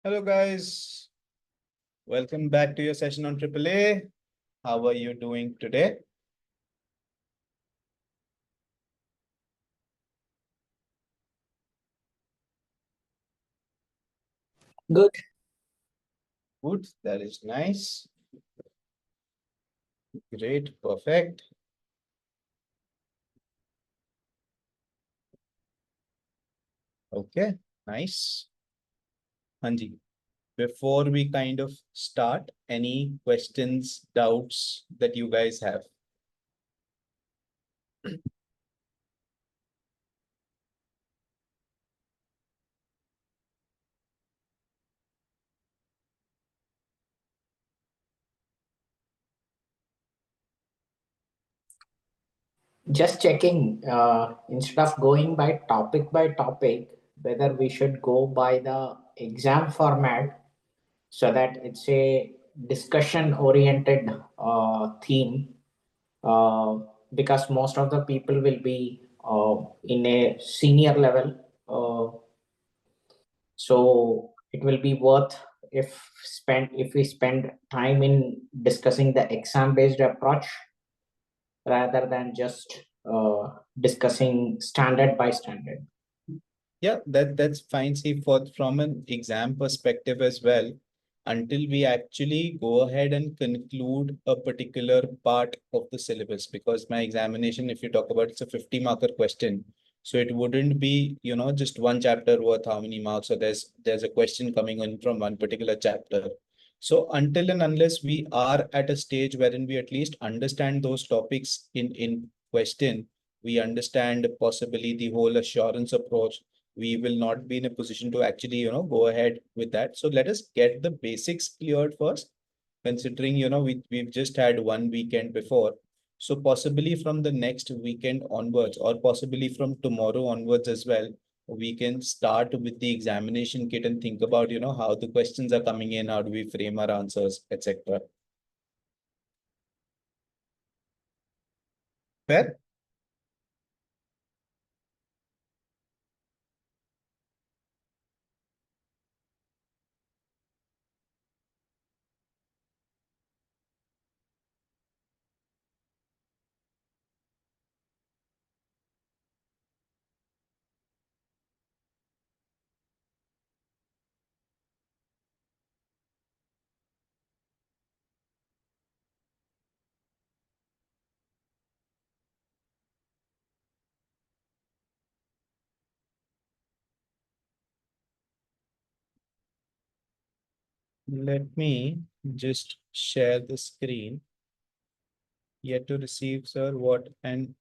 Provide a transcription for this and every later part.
Hello guys, welcome back to your session on AAA. How are you doing today? Good. Good, that is nice. Great, perfect. Okay, nice. Hanji, before we kind of start, any questions, doubts that you guys have? Just checking, instead of going by topic, whether we should go by the exam format so that it's a discussion oriented theme, uh, because most of the people will be in a senior level. So it will be worth if we spend time in discussing the exam based approach rather than just discussing standard by standard. Yeah, that's fine. See, from an exam perspective as well, until we actually go ahead and conclude a particular part of the syllabus, because my examination, if you talk about, it's a 50 marker question. So it wouldn't be, just one chapter worth how many marks, or there's a question coming in from one particular chapter. So until and unless we are at a stage wherein we at least understand those topics in question, we understand possibly the whole assurance approach, we will not be in a position to actually, go ahead with that. So let us get the basics cleared first, considering, we've just had one weekend before. So possibly from the next weekend onwards, or possibly from tomorrow onwards as well, we can start with the examination kit and think about, how the questions are coming in, how do we frame our answers, etc. Fair? Let me just share the screen. Yet to receive, sir, what? And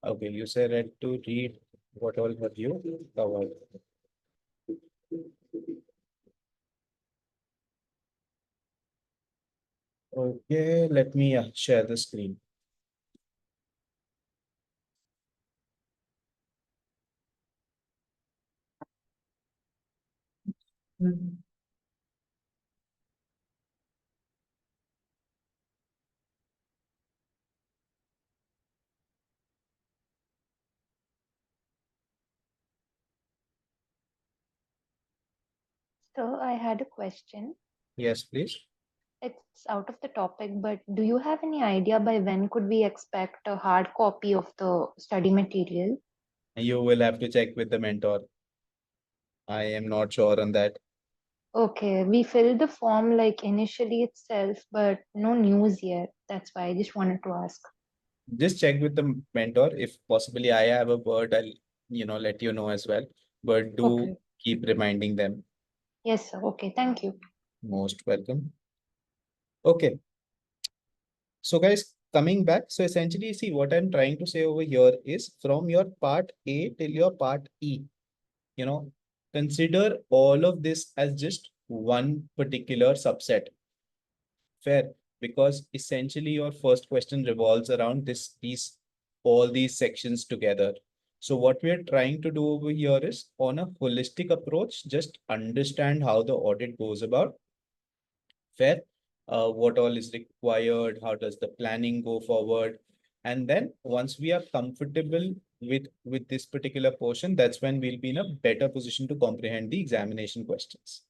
okay, you said read to read. What all have you covered? Okay, let me share the screen. So I had a question. Yes, please. It's out of the topic, but do you have any idea by when could we expect a hard copy of the study material? You will have to check with the mentor. I am not sure on that. Okay, we filled the form like initially itself, but no news yet. That's why I just wanted to ask. Just check with the mentor. If possibly I have a word, I'll, let you know as well. But do Okay. keep reminding them. Yes, sir. Okay, thank you. Most welcome. Okay. So guys, coming back. So essentially, see what I'm trying to say over here is from your part A till your part E, you know, consider all of this as just one particular subset. Fair, because essentially your first question revolves around all these sections together. So what we are trying to do over here is on a holistic approach, just understand how the audit goes about. Fair, what all is required, how does the planning go forward, and then once we are comfortable with this particular portion, that's when we'll be in a better position to comprehend the examination questions.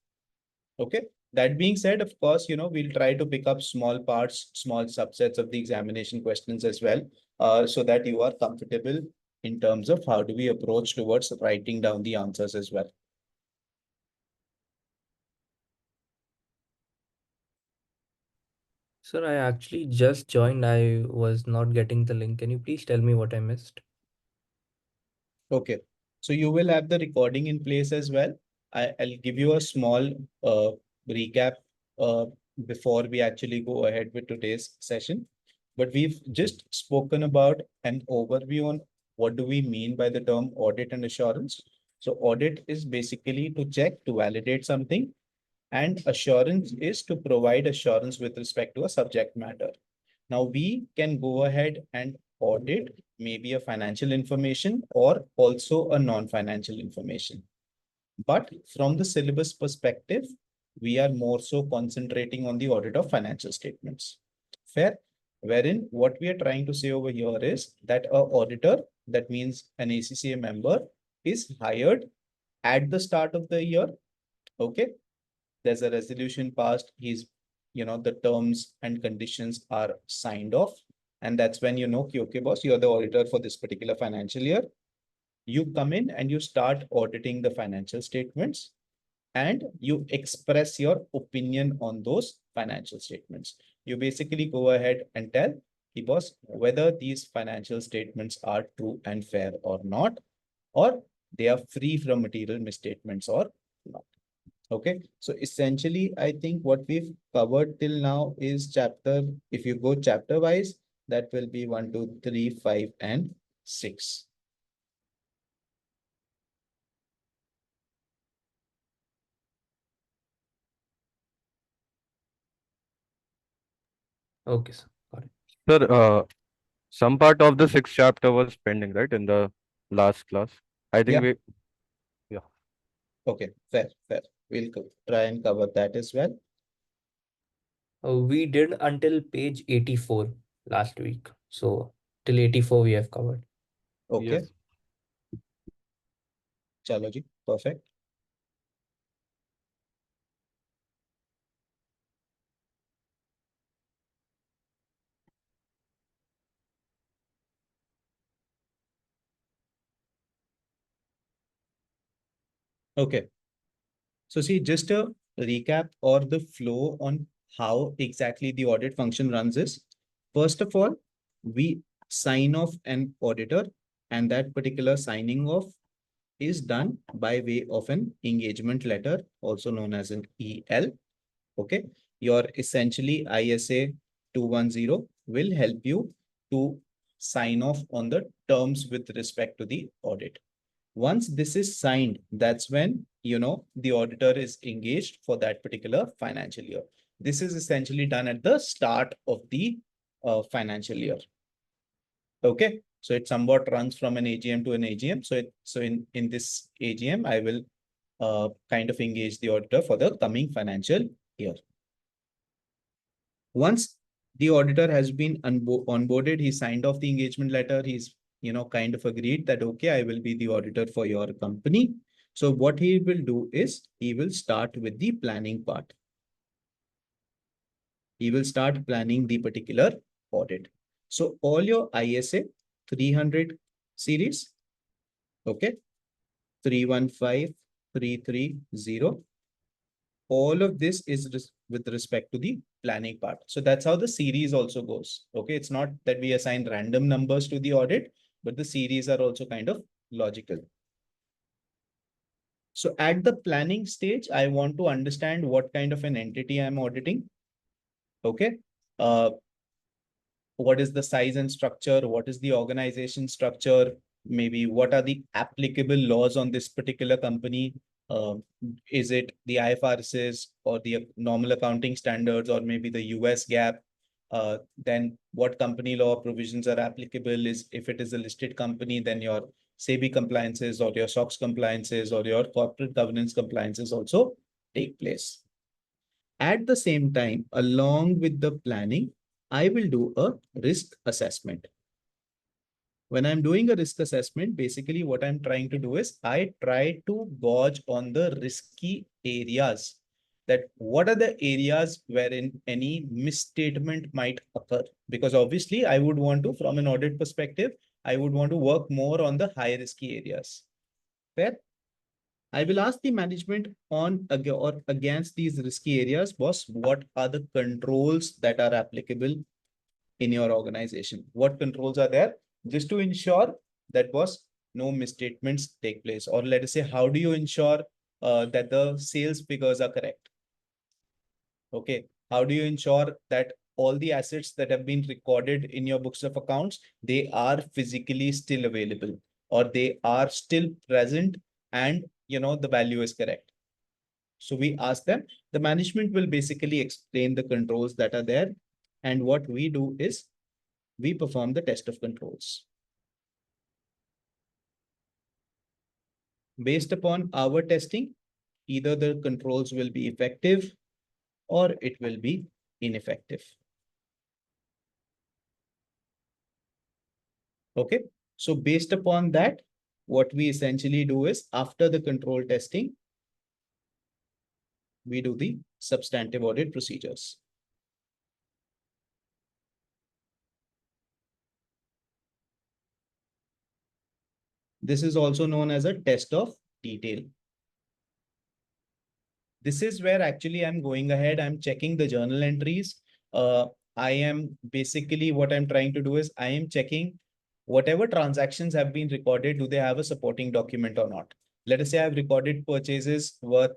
Okay. That being said, of course, we'll try to pick up small parts, small subsets of the examination questions as well, so that you are comfortable in terms of how do we approach towards writing down the answers as well. Sir, I actually just joined. I was not getting the link. Can you please tell me what I missed? Okay. So you will have the recording in place as well. I'll give you a small recap uh, before we actually go ahead with today's session. But we've just spoken about an overview on what do we mean by the term audit and assurance. So audit is basically to check, to validate something, and assurance is to provide assurance with respect to a subject matter. Now we can go ahead and audit maybe a financial information or also a non-financial information. But from the syllabus perspective, we are more so concentrating on the audit of financial statements. Fair? Wherein what we are trying to say over here is that a auditor, that means an ACCA member, is hired at the start of the year. Okay. There's a resolution passed. The terms and conditions are signed off. And that's when okay, boss, you're the auditor for this particular financial year. You come in and you start auditing the financial statements and you express your opinion on those financial statements. You basically go ahead and tell the boss whether these financial statements are true and fair or not, or they are free from material misstatements or not. Okay, so essentially, I think what we've covered till now is if you go chapter wise, that will be 1, 2, 3, 5, and 6. Okay, sir. Got it. Sir, some part of the sixth chapter was pending, right, in the last class. I think Yeah. yeah. Okay, fair. We'll try and cover that as well. We did until page 84 last week. So till 84 we have covered. Okay, Yes. chalo ji, perfect. Okay. So see, just a recap or the flow on how exactly the audit function runs is, first of all, we sign off an auditor, and that particular signing off is done by way of an engagement letter, also known as an EL. Okay. Your essentially ISA 210 will help you to sign off on the terms with respect to the audit. Once this is signed, that's when, the auditor is engaged for that particular financial year. This is essentially done at the start of the financial year. Okay. So it somewhat runs from an AGM to an AGM. So in this AGM, I will kind of engage the auditor for the coming financial year. Once the auditor has been onboarded, he signed off the engagement letter. He's, kind of agreed that, okay, I will be the auditor for your company. So what he will do is he will start with the planning part. He will start planning the particular audit. So all your ISA 300 series, okay, 315, 330, all of this is with respect to the planning part. So that's how the series also goes. Okay, it's not that we assign random numbers to the audit, but the series are also kind of logical. So at the planning stage, I want to understand what kind of an entity I'm auditing. Okay. What is the size and structure? What is the organization structure? Maybe what are the applicable laws on this particular company? Is it the IFRSs or the normal accounting standards, or maybe the US GAAP? Then what company law provisions are applicable? Is if it is a listed company, then your SEBI compliances or your SOX compliances or your corporate governance compliances also take place. At the same time, along with the planning, I will do a risk assessment. When I'm doing a risk assessment, basically what I'm trying to do is I try to gauge on the risky areas, that what are the areas wherein any misstatement might occur. Because obviously I would want to, from an audit perspective, I would want to work more on the high risky areas. Fair? I will ask the management on or against these risky areas, boss, what are the controls that are applicable in your organization? What controls are there just to ensure that, boss, no misstatements take place? Or let us say, how do you ensure that the sales figures are correct? Okay. How do you ensure that all the assets that have been recorded in your books of accounts, they are physically still available, or they are still present, and the value is correct? So we ask them, the management will basically explain the controls that are there. And what we do is we perform the test of controls. Based upon our testing, either the controls will be effective or it will be ineffective. Okay. So based upon that, what we essentially do is, after the control testing, we do the substantive audit procedures. This is also known as a test of detail. This is where actually I'm going ahead, I'm checking the journal entries. I am basically, what I'm trying to do is I am checking whatever transactions have been recorded, do they have a supporting document or not? Let us say I've recorded purchases worth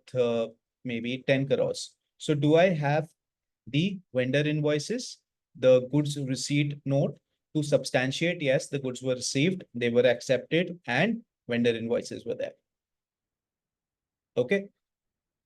maybe 10 crores. So do I have the vendor invoices, the goods receipt note to substantiate, yes, the goods were received, they were accepted, and vendor invoices were there. Okay.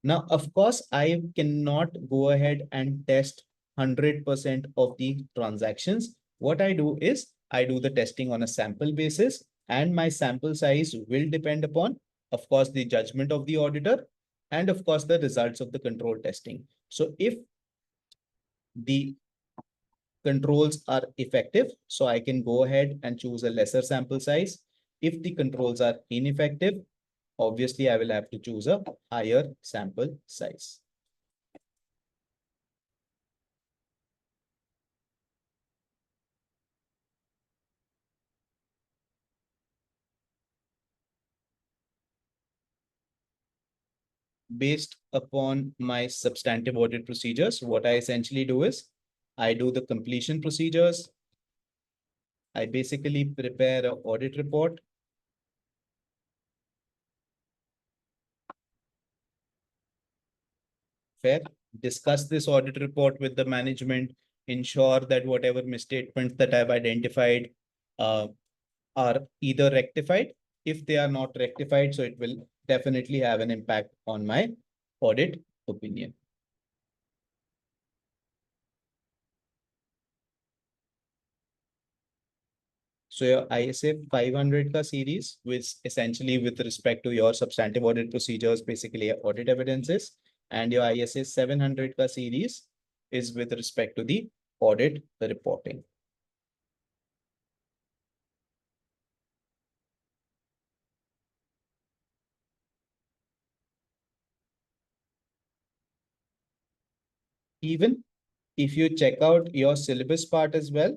Now, of course, I cannot go ahead and test 100% of the transactions. What I do is I do the testing on a sample basis, and my sample size will depend upon, of course, the judgment of the auditor, and of course, the results of the control testing. So if the controls are effective, so I can go ahead and choose a lesser sample size. If the controls are ineffective, obviously I will have to choose a higher sample size. Based upon my substantive audit procedures, what I essentially do is I do the completion procedures. I basically prepare an audit report. Fair. Discuss this audit report with the management, ensure that whatever misstatements that I've identified are either rectified. If they are not rectified, so it will definitely have an impact on my audit opinion. So your ISA 500 ka series, which essentially with respect to your substantive audit procedures, basically audit evidences, and your ISA 700 ka series is with respect to the audit reporting. Even if you check out your syllabus part as well,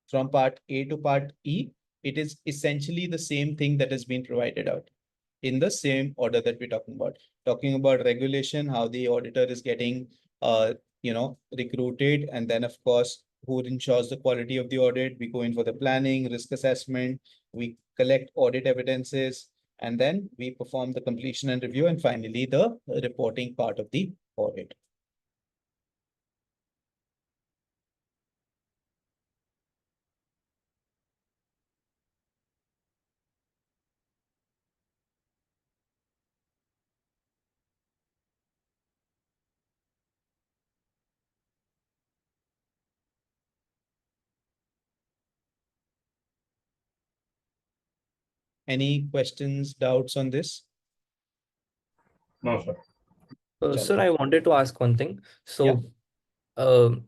from part A to part E, it is essentially the same thing that has been provided out in the same order that we're talking about regulation, how the auditor is getting, recruited. And then of course, who ensures the quality of the audit. We go in for the planning, risk assessment, we collect audit evidences, and then we perform the completion and review. And finally, the reporting part of the audit. Any questions, doubts on this? No, sir. Sir, I wanted to ask one thing. So,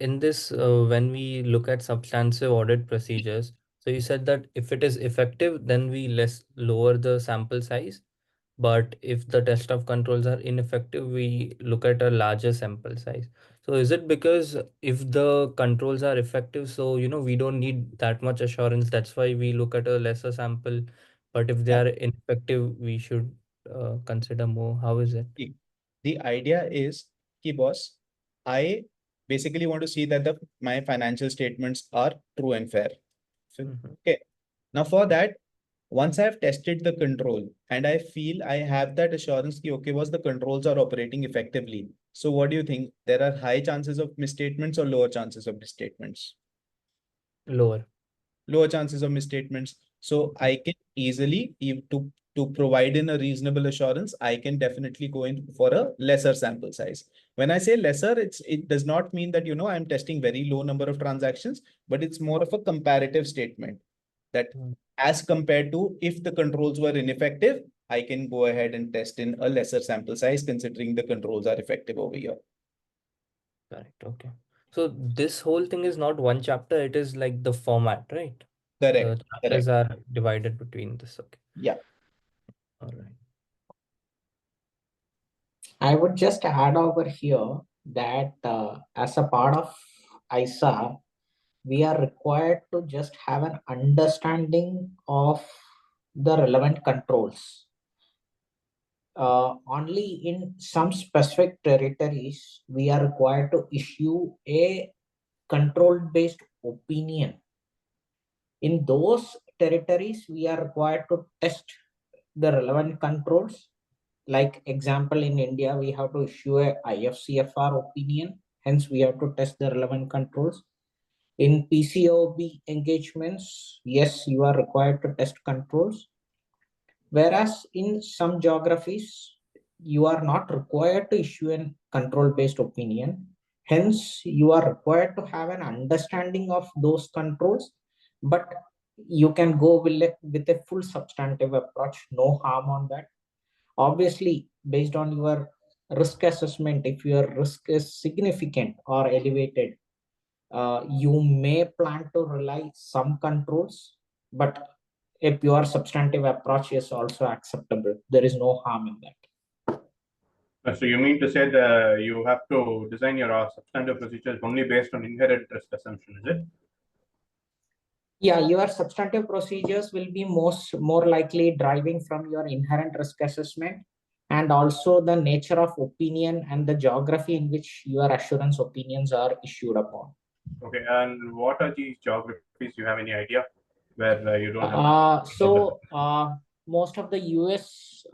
in this, when we look at substantive audit procedures, So you said that if it is effective, then we lower the sample size. But if the test of controls are ineffective, we look at a larger sample size. So is it because if the controls are effective, so we don't need that much assurance, that's why we look at a lesser sample. But if they Yeah. are ineffective, we should consider more. How is it? The idea is, ki boss, I basically want to see that my financial statements are true and fair. Mhm. Okay. Now for that, once I have tested the control and I feel I have that assurance ki, okay, boss, the controls are operating effectively. So what do you think? There are high chances of misstatements or lower chances of misstatements? Lower. Lower chances of misstatements. So I can easily, to provide in a reasonable assurance, I can definitely go in for a lesser sample size. When I say lesser, it does not mean that, I'm testing very low number of transactions, but it's more of a comparative statement that Mm. as compared to if the controls were ineffective, I can go ahead and test in a lesser sample size considering the controls are effective over here. Correct. Okay. So this whole thing is not one chapter, it is like the format, right? The Correct. chapters are divided between this. Okay. Yeah. All right. I would just add over here that as a part of ISA, we are required to just have an understanding of the relevant controls. Only in some specific territories, we are required to issue a control-based opinion. In those territories, we are required to test the relevant controls. Like example, in India, we have to issue a IFCFR opinion. Hence, we have to test the relevant controls. In PCOB engagements, yes, you are required to test controls. Whereas in some geographies, you are not required to issue a control-based opinion. Hence, you are required to have an understanding of those controls, but you can go with a full substantive approach, no harm on that. Obviously, based on your risk assessment, if your risk is significant or elevated, you may plan to rely some controls, but a pure substantive approach is also acceptable. There is no harm in that. So you mean to say that you have to design your substantive procedures only based on inherent risk assumption, is it? Yeah, your substantive procedures will be more likely driving from your inherent risk assessment and also the nature of opinion and the geography in which your assurance opinions are issued upon. Okay, and what are these geographies? You have any idea where you don't have? Most of the US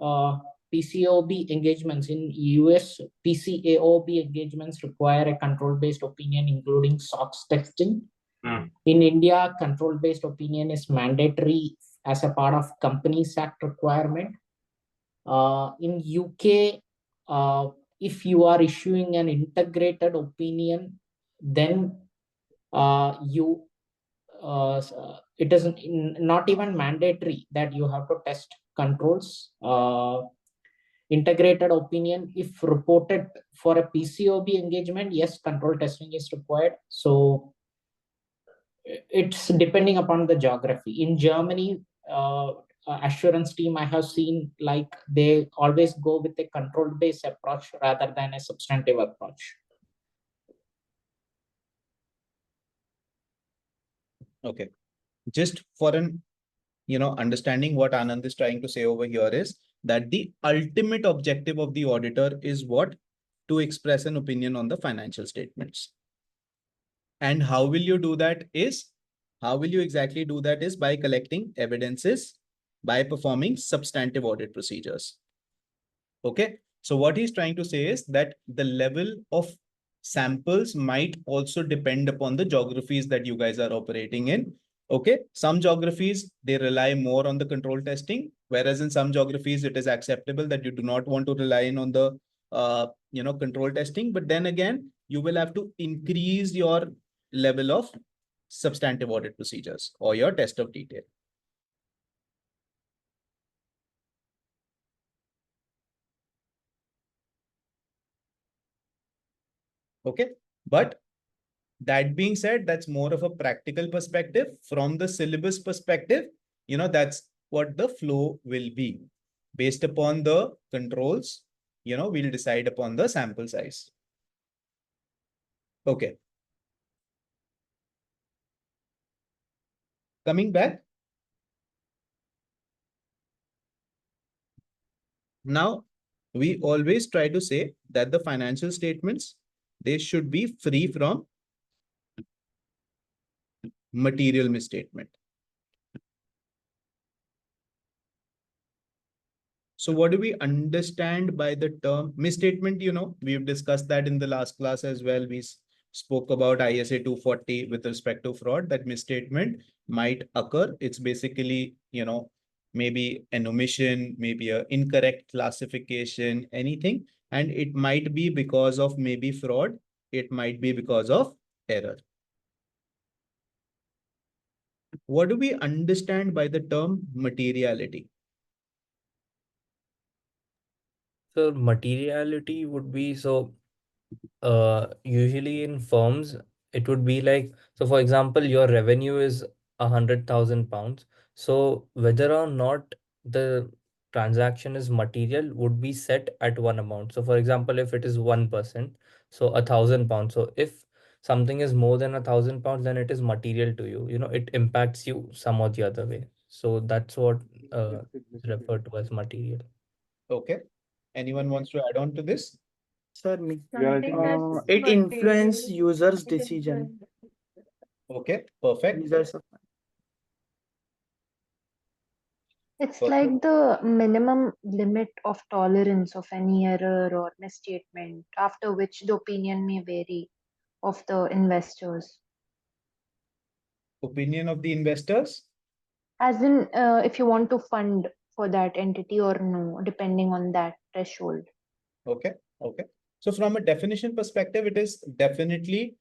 PCOB engagements in US PCAOB engagements require a control-based opinion, including SOX testing. In India, control-based opinion is mandatory as a part of Companies Act requirement. In UK, if you are issuing an integrated opinion, then it is not even mandatory that you have to test controls. Integrated opinion, if reported for a PCOB engagement, yes, control testing is required. So it's depending upon the geography. In Germany, assurance team I have seen, like, they always go with a control based approach rather than a substantive approach. Okay. Just for an understanding, what Anand is trying to say over here is that the ultimate objective of the auditor is what? To express an opinion on the financial statements. And how will you do that how will you exactly do that is by collecting evidences, by performing substantive audit procedures. Okay. So what he's trying to say is that the level of samples might also depend upon the geographies that you guys are operating in. Okay. Some geographies, they rely more on the control testing, whereas in some geographies, it is acceptable that you do not want to rely on the control testing. But then again, you will have to increase your level of substantive audit procedures or your test of detail. Okay. But That being said, that's more of a practical perspective. From the syllabus perspective, that's what the flow will be. Based upon the controls, we'll decide upon the sample size. Okay. Coming back. Now, we always try to say that the financial statements, they should be free from material misstatement. So what do we understand by the term misstatement? We've discussed that in the last class as well. We spoke about ISA 240 with respect to fraud, that misstatement might occur. It's basically, maybe an omission, maybe an incorrect classification, anything. And it might be because of maybe fraud. It might be because of error. What do we understand by the term materiality? So materiality would be, so usually in firms, it would be like, so for example, your revenue is 100,000 pounds. So whether or not the transaction is material would be set at one amount. So for example, if it is 1%, so 1,000 pounds. So if something is more than 1,000 pounds, then it is material to you. It impacts you some or the other way. So that's what is referred to as material. Okay. Anyone wants to add on to this? Sir, It influence users' decision. Okay, perfect. users of It's Perfect. like the minimum limit of tolerance of any error or misstatement, after which the opinion may vary of the investors. Opinion of the investors? As in, if you want to fund for that entity or no, depending on that threshold. Okay, okay. So from a definition perspective, it is definitely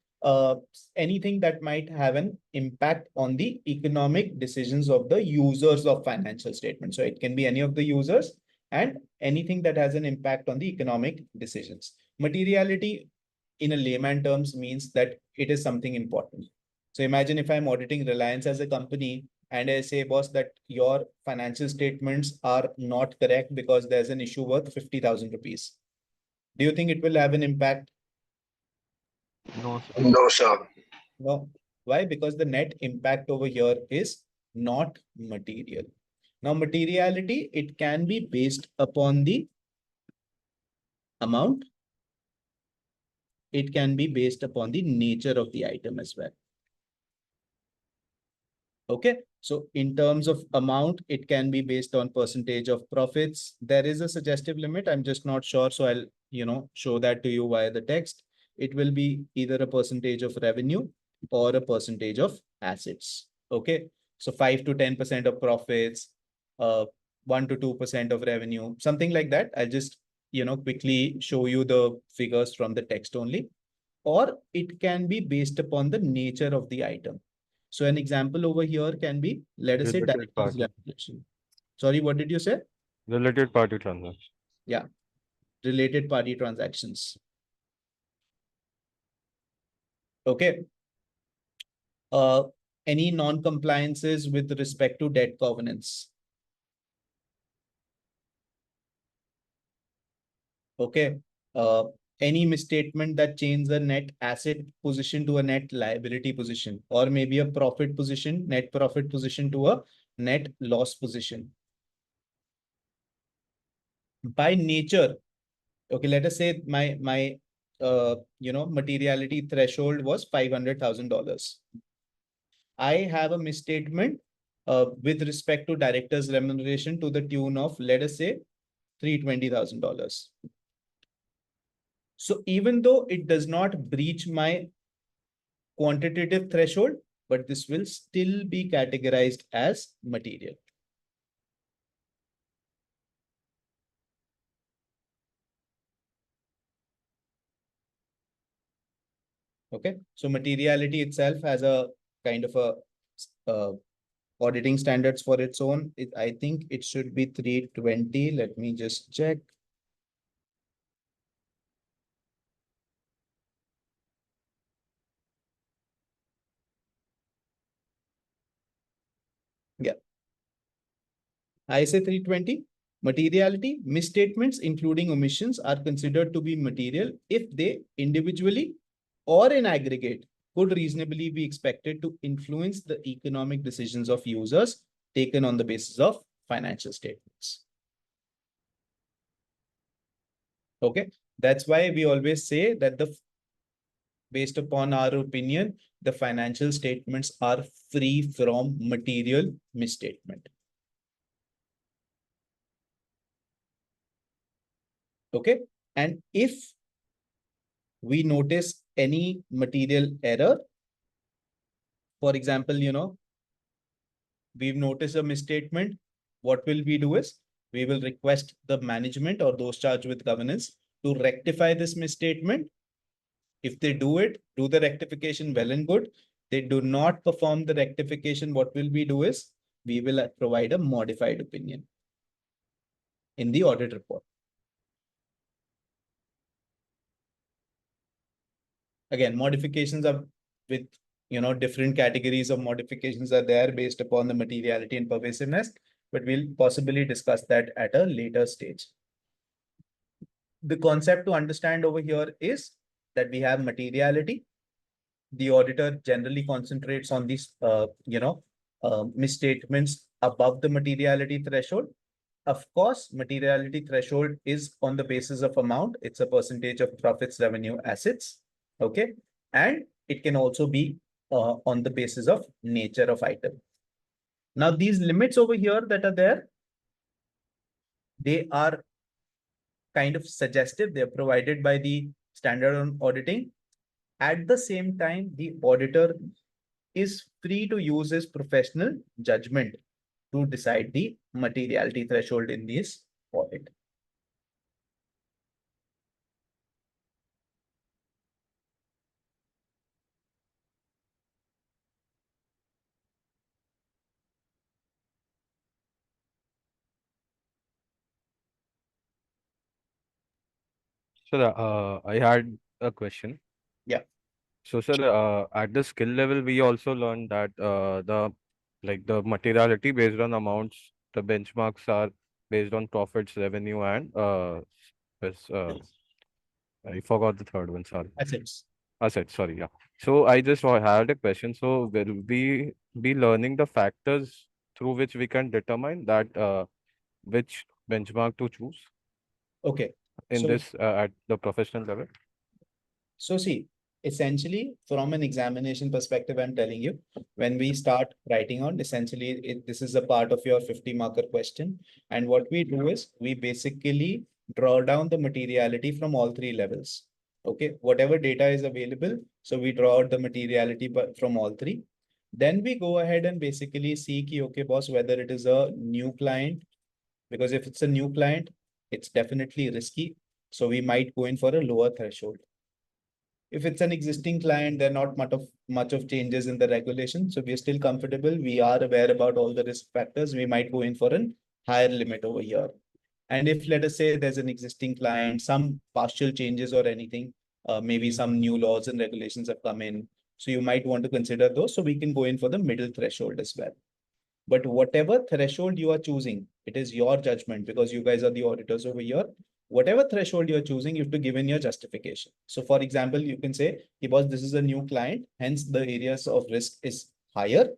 anything that might have an impact on the economic decisions of the users of financial statements. So it can be any of the users and anything that has an impact on the economic decisions. Materiality in a layman terms means that it is something important. So imagine if I'm auditing Reliance as a company and I say, boss, that your financial statements are not correct because there's an issue worth 50,000 rupees. Do you think it will have an impact? No, sir. No, sir. No. Why? Because the net impact over here is not material. Now, materiality, it can be based upon the amount. It can be based upon the nature of the item as well. Okay. So in terms of amount, it can be based on percentage of profits. There is a suggestive limit. I'm just not sure. So I'll, show that to you via the text. It will be either a percentage of revenue or a percentage of assets. Okay. So 5 to 10% of profits, 1 to 2% of revenue, something like that. I'll just, quickly show you the figures from the text only. Or it can be based upon the nature of the item. So an example over here can be, let us say, Related director's party. remuneration. Sorry, what did you say? Related party transaction. Yeah, related party transactions. Okay. Any non-compliances with respect to debt covenants. Okay. Any misstatement that changes a net asset position to a net liability position, or maybe a profit position, net profit position to a net loss position. By nature, okay, let us say my materiality threshold was $500,000. I have a misstatement with respect to director's remuneration to the tune of, let us say, $320,000. So even though it does not breach my quantitative threshold, but this will still be categorized as material. Okay, so materiality itself has a kind of a auditing standards for its own. I think it should be 320. Let me just check. ISA 320, materiality, misstatements including omissions are considered to be material if they individually or in aggregate could reasonably be expected to influence the economic decisions of users taken on the basis of financial statements. Okay, that's why we always say that based upon our opinion, the financial statements are free from material misstatement. Okay, and if we notice any material error, for example, we've noticed a misstatement, what will we do is we will request the management or those charged with governance to rectify this misstatement. If they do it, do the rectification well and good. They do not perform the rectification, what will we do is we will provide a modified opinion in the audit report. Again, modifications are with different categories of modifications are there based upon the materiality and pervasiveness, but we'll possibly discuss that at a later stage. The concept to understand over here is that we have materiality. The auditor generally concentrates on these misstatements above the materiality threshold. Of course, materiality threshold is on the basis of amount. It's a percentage of profits, revenue, assets. Okay. And it can also be on the basis of nature of item. Now, these limits over here that are there, they are kind of suggestive. They're provided by the standard on auditing. At the same time, the auditor is free to use his professional judgment to decide the materiality threshold in this audit. So I had a question. Yeah. So sir, at the skill level, we also learned that the materiality based on amounts, the benchmarks are based on profits, revenue, and this, I forgot the third one. Sorry. Assets. Assets. Sorry. Yeah. So I just had a question. So will we be learning the factors through which we can determine that which benchmark to choose Okay. in So, this at the professional level? So see, essentially from an examination perspective, I'm telling you, when we start writing on, essentially this is a part of your 50 marker question. And what we do is we basically draw down the materiality from all three levels. Okay, whatever data is available. So we draw out the materiality from all three. Then we go ahead and basically see, okay, boss, whether it is a new client, because if it's a new client, it's definitely risky. So we might go in for a lower threshold. If it's an existing client, there are not much of changes in the regulation. So we're still comfortable. We are aware about all the risk factors. We might go in for a higher limit over here. And if let us say there's an existing client, some partial changes or anything, maybe some new laws and regulations have come in. So you might want to consider those. So we can go in for the middle threshold as well. But whatever threshold you are choosing, it is your judgment because you guys are the auditors over here. Whatever threshold you're choosing, you have to give in your justification. So for example, you can say, because this is a new client, hence the areas of risk is higher.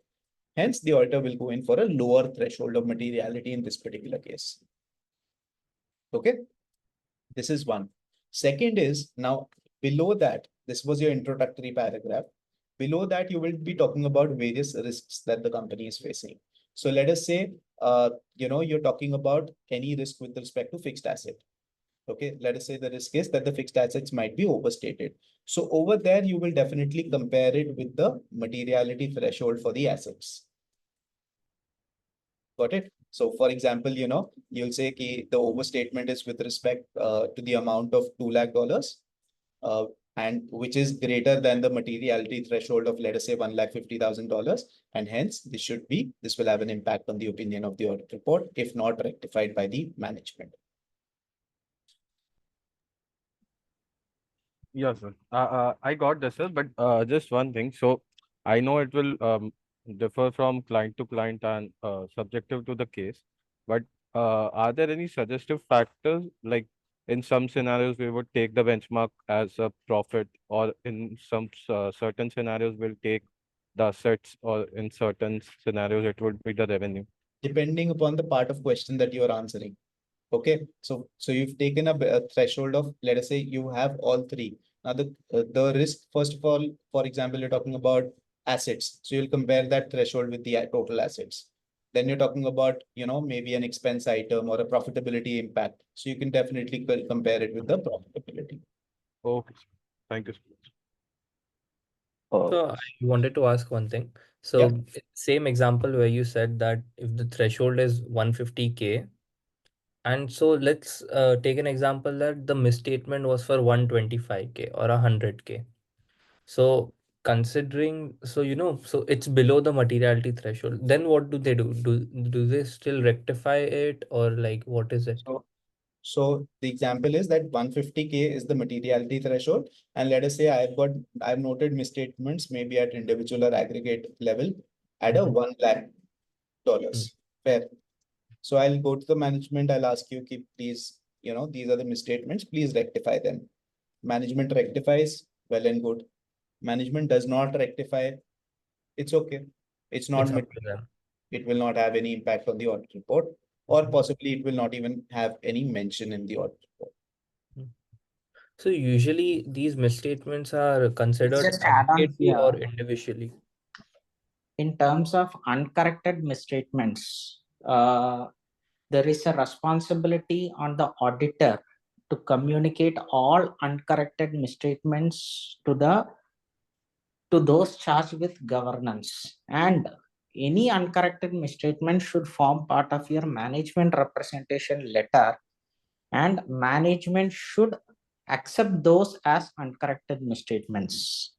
Hence, the auditor will go in for a lower threshold of materiality in this particular case. Okay, this is one. Second is now below that, this was your introductory paragraph. Below that, you will be talking about various risks that the company is facing. So let us say, you're talking about any risk with respect to fixed asset. Okay, let us say the risk is that the fixed assets might be overstated. So over there, you will definitely compare it with the materiality threshold for the assets. Got it? So for example, you'll say the overstatement is with respect to the amount of $2 lakh, and which is greater than the materiality threshold of, let us say, $1,50,000. And hence this will have an impact on the opinion of the audit report if not rectified by the management. Yes, sir. I got this, sir, but just one thing. So I know it will differ from client to client and subjective to the case. But are there any suggestive factors? Like in some scenarios, we would take the benchmark as a profit, or in some certain scenarios, we'll take the assets, or in certain scenarios, it would be the revenue. Depending upon the part of question that you are answering. Okay, so you've taken a threshold of, let us say you have all three. Now the risk, first of all, for example, you're talking about assets. So you'll compare that threshold with the total assets. Then you're talking about, maybe an expense item or a profitability impact. So you can definitely compare it with the profitability. Okay, thank you so much. So I wanted to ask one thing. Yeah. So same example where you said that if the threshold is 150K, and so let's take an example that the misstatement was for 125K or 100K. So considering, so it's below the materiality threshold, then what do they do? Do they still rectify it, or like what is it? So the example is that 150K is the materiality threshold. And let us say I've noted misstatements maybe at individual or aggregate level at a Mhm. $1 lakh. Fair. So I'll go to the management. I'll ask you, keep please, these are the misstatements, please rectify them. Management rectifies, well and good. Management does not rectify, it's okay. It's not It's up to material. them. It will not have any impact on the audit report, or possibly it will not even have any mention in the audit report. So usually these misstatements are considered Just add on aggregately or here. individually. In terms of uncorrected misstatements, there is a responsibility on the auditor to communicate all uncorrected misstatements to those charged with governance, and any uncorrected misstatement should form part of your management representation letter, and management should accept those as uncorrected misstatements.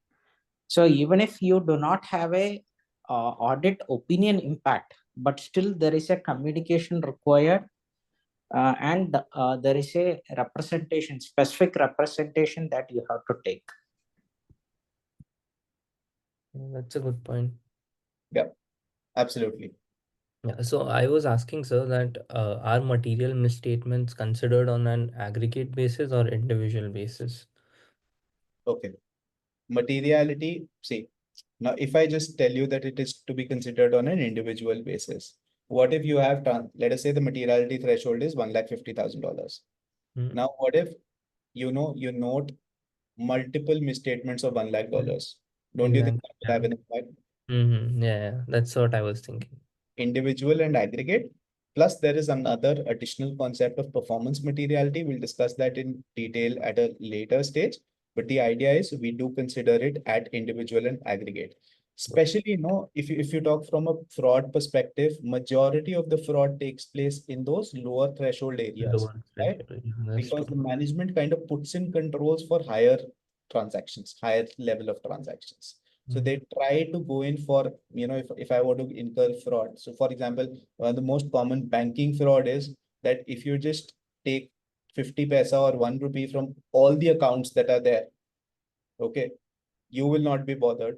So even if you do not have a audit opinion impact, but still there is a communication required, and there is a representation, specific representation that you have to take. That's a good point. Yeah, absolutely. Yeah, so I was asking, sir, that are material misstatements considered on an aggregate basis or individual basis? Okay. Materiality, see, now if I just tell you that it is to be considered on an individual basis, what if you have let us say the materiality threshold is $150,000. Hmm. Now, what if you note multiple misstatements of $1 lakh? Don't you think Exactly. that will have an impact? Yeah, that's what I was thinking. Individual and aggregate. Plus, there is another additional concept of performance materiality. We'll discuss that in detail at a later stage. But the idea is we do consider it at individual and aggregate. Especially, if you talk from a fraud perspective, majority of the fraud takes place in those lower threshold areas, Lower right? threshold, yeah, that's Because true. the management kind of puts in controls for higher transactions, higher level of transactions. So Mm. they try to go in for, if I want to incur fraud. So for example, one of the most common banking fraud is that if you just take 50 paisa or 1 rupee from all the accounts that are there, okay, you will not be bothered.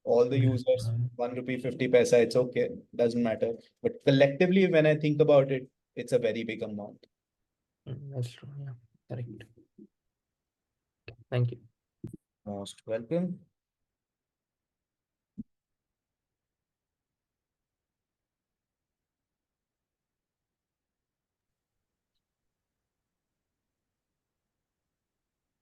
All the users, 1 rupee 50 paisa, it's okay, doesn't matter. But collectively, when I think about it, it's a very big amount. That's true. Yeah, correct. Thank you. Most welcome.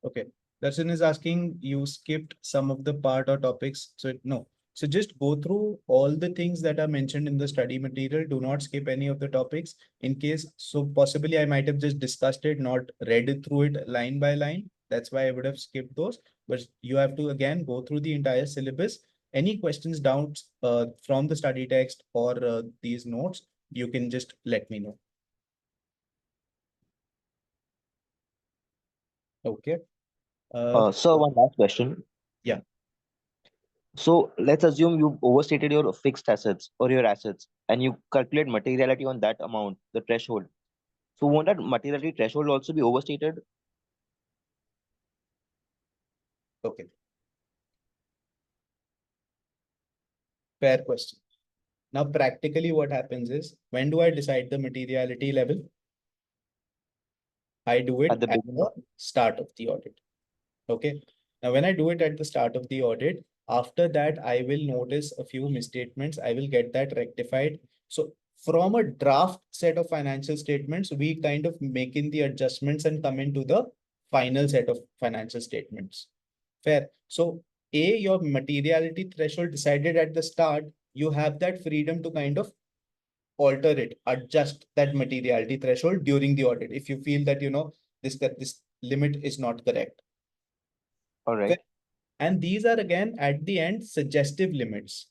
Okay, Darshan is asking, you skipped some of the part or topics. So no, so just go through all the things that are mentioned in the study material. Do not skip any of the topics in case. So possibly I might have just discussed it, not read it through it line by line. That's why I would have skipped those. But you have to again go through the entire syllabus. Any questions, doubts from the study text or these notes, you can just let me know. Okay. So one last question. Yeah. So let's assume you overstated your fixed assets or your assets and you calculate materiality on that amount, the threshold. So won't that materiality threshold also be overstated? Okay. Fair question. Now, practically what happens is, when do I decide the materiality level? I do it At the at beginning. the start of the audit. Okay. Now, when I do it at the start of the audit, after that, I will notice a few misstatements. I will get that rectified. So from a draft set of financial statements, we kind of make in the adjustments and come into the final set of financial statements. Fair. So your materiality threshold decided at the start, you have that freedom to kind of alter it, adjust that materiality threshold during the audit. If you feel that, this limit is not correct. All right. And these are again at the end suggestive limits.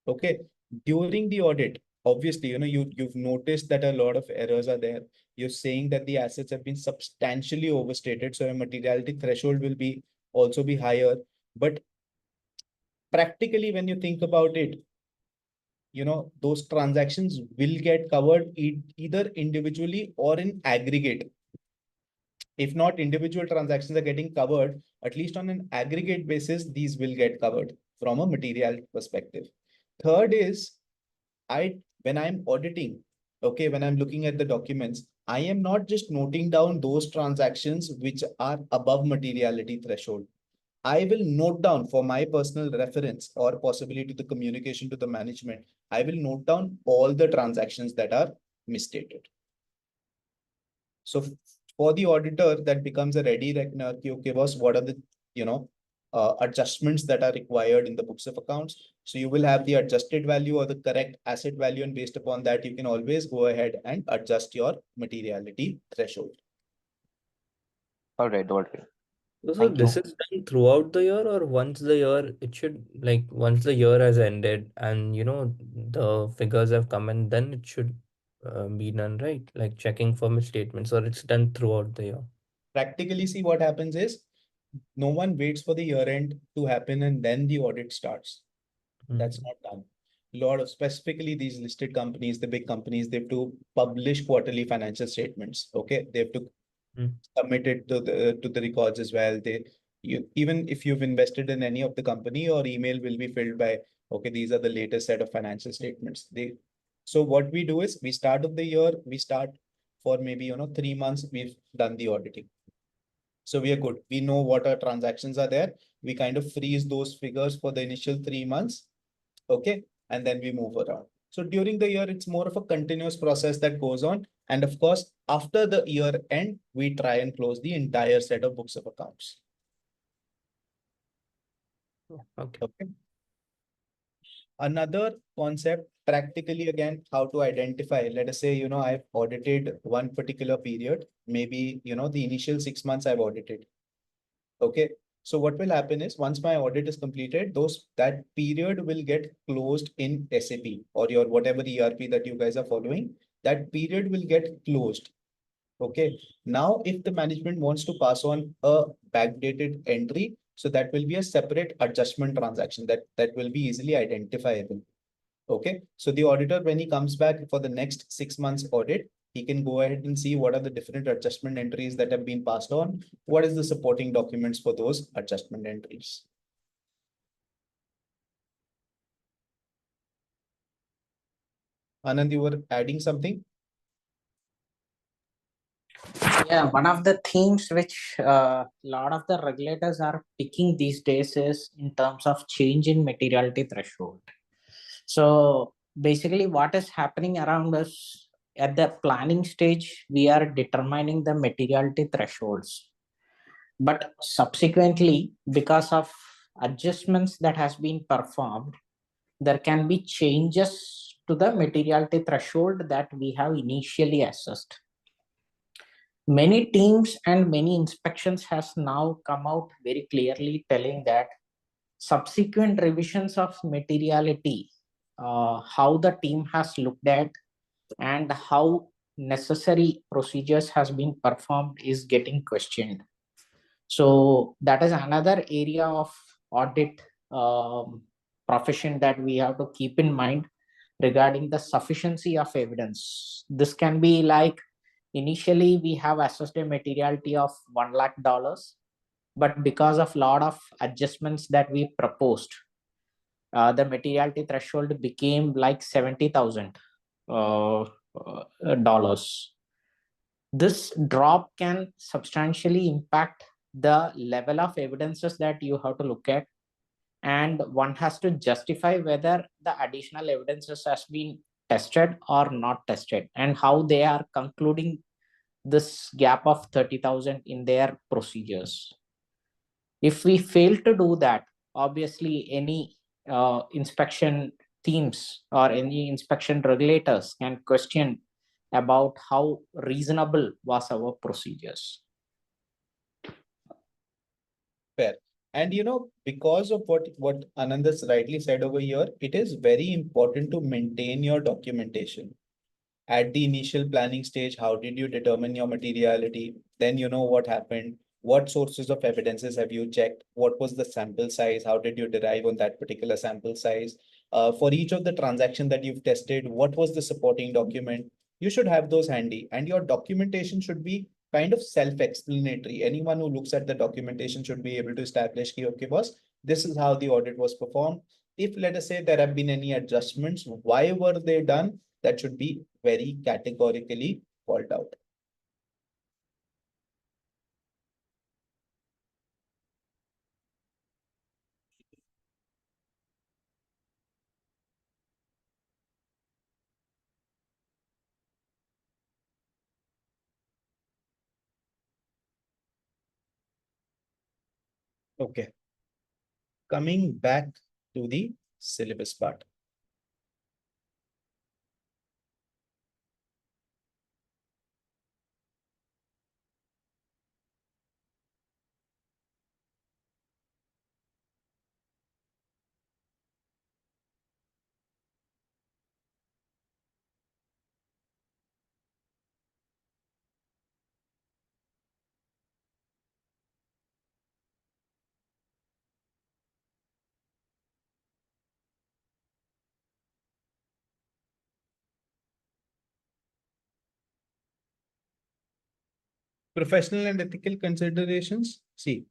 Okay. During the audit, obviously, you've noticed that a lot of errors are there. You're saying that the assets have been substantially overstated, so a materiality threshold will be also be higher. But practically, when you think about it, those transactions will get covered either individually or in aggregate. If not individual transactions are getting covered, at least on an aggregate basis, these will get covered from a material perspective. Third is, when I'm auditing, okay, when I'm looking at the documents, I am not just noting down those transactions which are above materiality threshold. I will note down for my personal reference or possibly to the communication to the management. I will note down all the transactions that are misstated. So for the auditor, that becomes a ready reckoner. Okay, boss, what are the adjustments that are required in the books of accounts? So you will have the adjusted value or the correct asset value, and based upon that, you can always go ahead and adjust your materiality threshold. All right. All right. So Thank this you. is done throughout the year, or once the year, it should, like, once the year has ended and the figures have come in, then it should be done, right? Like checking for misstatements, or it's done throughout the year. Practically, see, what happens is, no one waits for the year end to happen and then the audit starts. That's not done. A lot of, specifically these listed companies, the big companies, they have to publish quarterly financial statements. Okay, they have to submit it to the records as well. Even if you've invested in any of the company, your email will be filled by, okay, these are the latest set of financial statements. So what we do is, we start of the year, we start for maybe 3 months, we've done the auditing. So we are good. We know what our transactions are there. We kind of freeze those figures for the initial 3 months. Okay. And then we move around. So during the year, it's more of a continuous process that goes on. And of course, after the year end, we try and close the entire set of books of accounts. Okay. Okay. Another concept, practically again, how to identify, let us say, I've audited one particular period, maybe, the initial 6 months I've audited. Okay. So what will happen is, once my audit is completed, that period will get closed in SAP or your whatever ERP that you guys are following, that period will get closed. Okay. Now, if the management wants to pass on a backdated entry, so that will be a separate adjustment transaction that will be easily identifiable. Okay. So the auditor, when he comes back for the next 6 months audit, he can go ahead and see what are the different adjustment entries that have been passed on. What is the supporting documents for those adjustment entries? Anand, you were adding something? Yeah, one of the themes which a lot of the regulators are picking these days is in terms of change in materiality threshold. So basically, what is happening around us at the planning stage, we are determining the materiality thresholds. But subsequently, because of adjustments that has been performed, there can be changes to the materiality threshold that we have initially assessed. Many teams and many inspections has now come out very clearly telling that subsequent revisions of materiality, how the team has looked at and how necessary procedures has been performed is getting questioned. So that is another area of audit profession that we have to keep in mind regarding the sufficiency of evidence. This can be like, initially we have assessed a materiality of $1 lakh, but because of lot of adjustments that we proposed, the materiality threshold became like $70,000 dollars. This drop can substantially impact the level of evidences that you have to look at, and one has to justify whether the additional evidences has been tested or not tested, and how they are concluding this gap of 30,000 in their procedures. If we fail to do that, obviously any inspection teams or any inspection regulators can question about how reasonable was our procedures. Fair. And because of what Anand has rightly said over here, it is very important to maintain your documentation. At the initial planning stage, how did you determine your materiality? Then what happened. What sources of evidences have you checked? What was the sample size? How did you derive on that particular sample size? For each of the transaction that you've tested, what was the supporting document? You should have those handy, and your documentation should be kind of self-explanatory. Anyone who looks at the documentation should be able to establish, okay, boss, this is how the audit was performed. If let us say there have been any adjustments, why were they done? That should be very categorically called out. Okay. Coming back to the syllabus part. Professional and ethical considerations. See,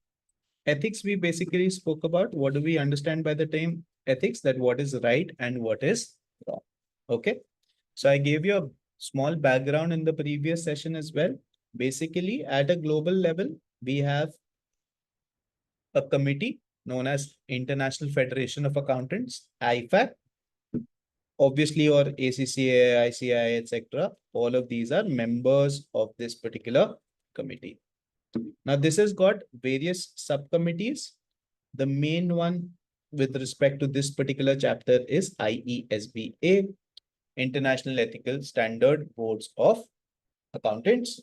ethics, we basically spoke about. What do we understand by the term ethics? That what is right and what is wrong. Okay. So I gave you a small background in the previous session as well. Basically, at a global level, we have a committee known as International Federation of Accountants, IFAC. Obviously, or ACCA, ICI, etc. All of these are members of this particular committee. Now, this has got various subcommittees. The main one with respect to this particular chapter is IESBA, International Ethical Standard Boards of Accountants.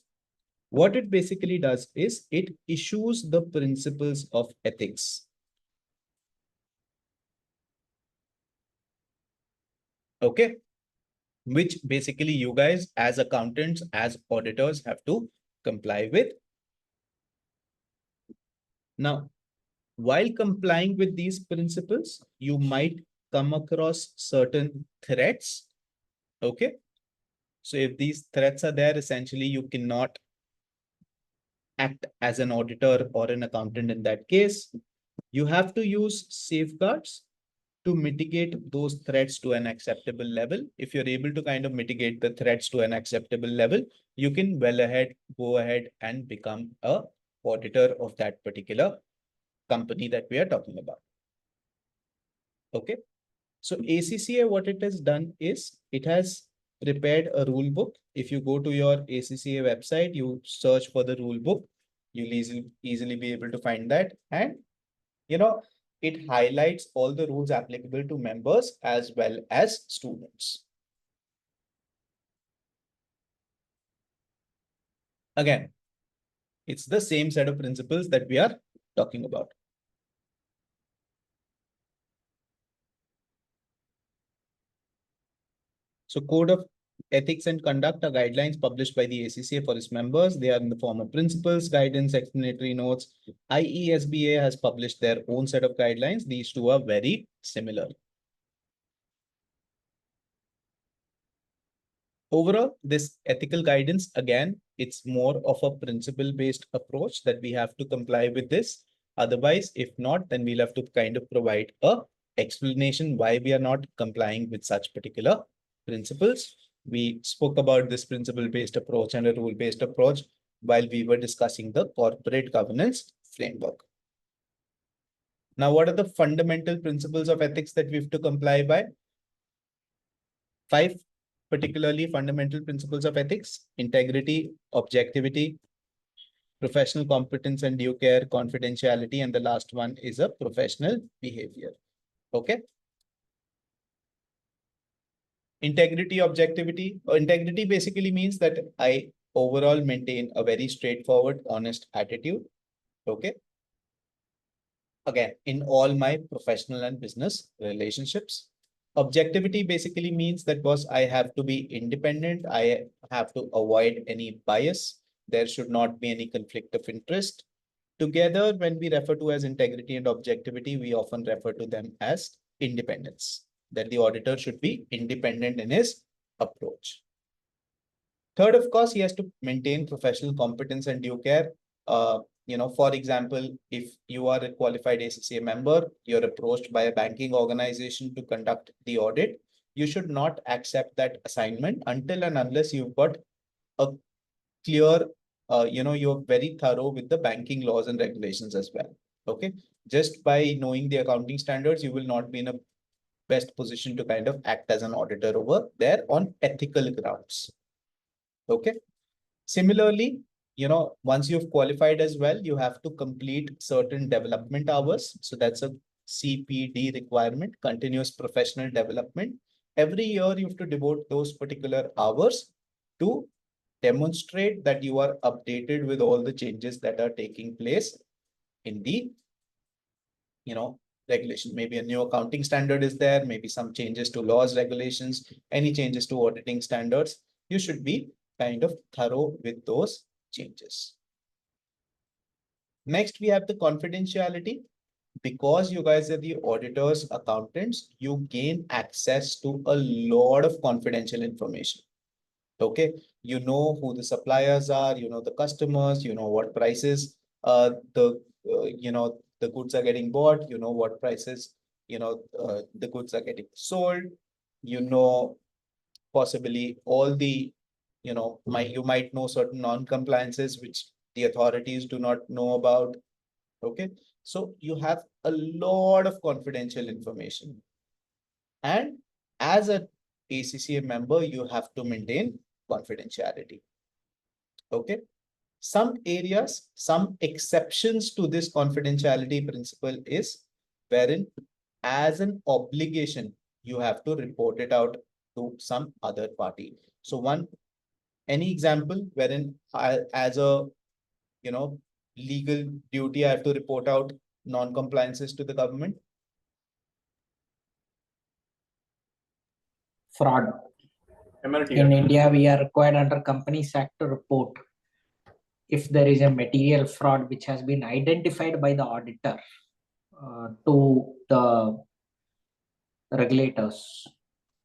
What it basically does is it issues the principles of ethics. Okay. Which basically you guys as accountants, as auditors have to comply with. Now, while complying with these principles, you might come across certain threats. Okay. So if these threats are there, essentially you cannot act as an auditor or an accountant in that case. You have to use safeguards to mitigate those threats to an acceptable level. If you're able to kind of mitigate the threats to an acceptable level, you can go ahead and become a auditor of that particular company that we are talking about. Okay. So ACCA, what it has done is it has prepared a rule book. If you go to your ACCA website, you search for the rule book, you'll easily be able to find that. And it highlights all the rules applicable to members as well as students. Again, it's the same set of principles that we are talking about. So Code of Ethics and Conduct are guidelines published by the ACCA for its members. They are in the form of principles, guidance, explanatory notes. IESBA has published their own set of guidelines. These two are very similar. Overall, this ethical guidance, again, it's more of a principle-based approach that we have to comply with this. Otherwise, if not, then we'll have to kind of provide a explanation why we are not complying with such particular principles. We spoke about this principle-based approach and a rule-based approach while we were discussing the corporate governance framework. Now, what are the fundamental principles of ethics that we have to comply by? 5 particularly fundamental principles of ethics: integrity, objectivity, professional competence and due care, confidentiality, and the last one is a professional behavior. Okay. Integrity, objectivity. Integrity basically means that I overall maintain a very straightforward, honest attitude. Okay. Again, in all my professional and business relationships. Objectivity basically means that, boss, I have to be independent. I have to avoid any bias. There should not be any conflict of interest. Together, when we refer to as integrity and objectivity, we often refer to them as independence, that the auditor should be independent in his approach. Third, of course, he has to maintain professional competence and due care. For example, if you are a qualified ACCA member, you're approached by a banking organization to conduct the audit, you should not accept that assignment until and unless you've got a clear, you're very thorough with the banking laws and regulations as well. Okay. Just by knowing the accounting standards, you will not be in a best position to kind of act as an auditor over there on ethical grounds. Okay. Similarly, once you've qualified as well, you have to complete certain development hours. So that's a CPD requirement, continuous professional development. Every year you have to devote those particular hours to demonstrate that you are updated with all the changes that are taking place in the, regulation. Maybe a new accounting standard is there, maybe some changes to laws, regulations, any changes to auditing standards. You should be kind of thorough with those changes. Next, we have the confidentiality. Because you guys are the auditors, accountants, you gain access to a lot of confidential information. Okay, you know who the suppliers are, you know the customers, you know what prices the goods are getting bought, you know what prices the goods are getting sold, possibly all the you might know certain non-compliances which the authorities do not know about. Okay, so you have a lot of confidential information, and as a ACCA member, you have to maintain confidentiality. Okay. Some areas, some exceptions to this confidentiality principle is wherein as an obligation, you have to report it out to some other party. So any example wherein as a, legal duty, I have to report out non-compliances to the government? Fraud. In India, we are required under Companies Act to report if there is a material fraud which has been identified by the auditor to the regulators.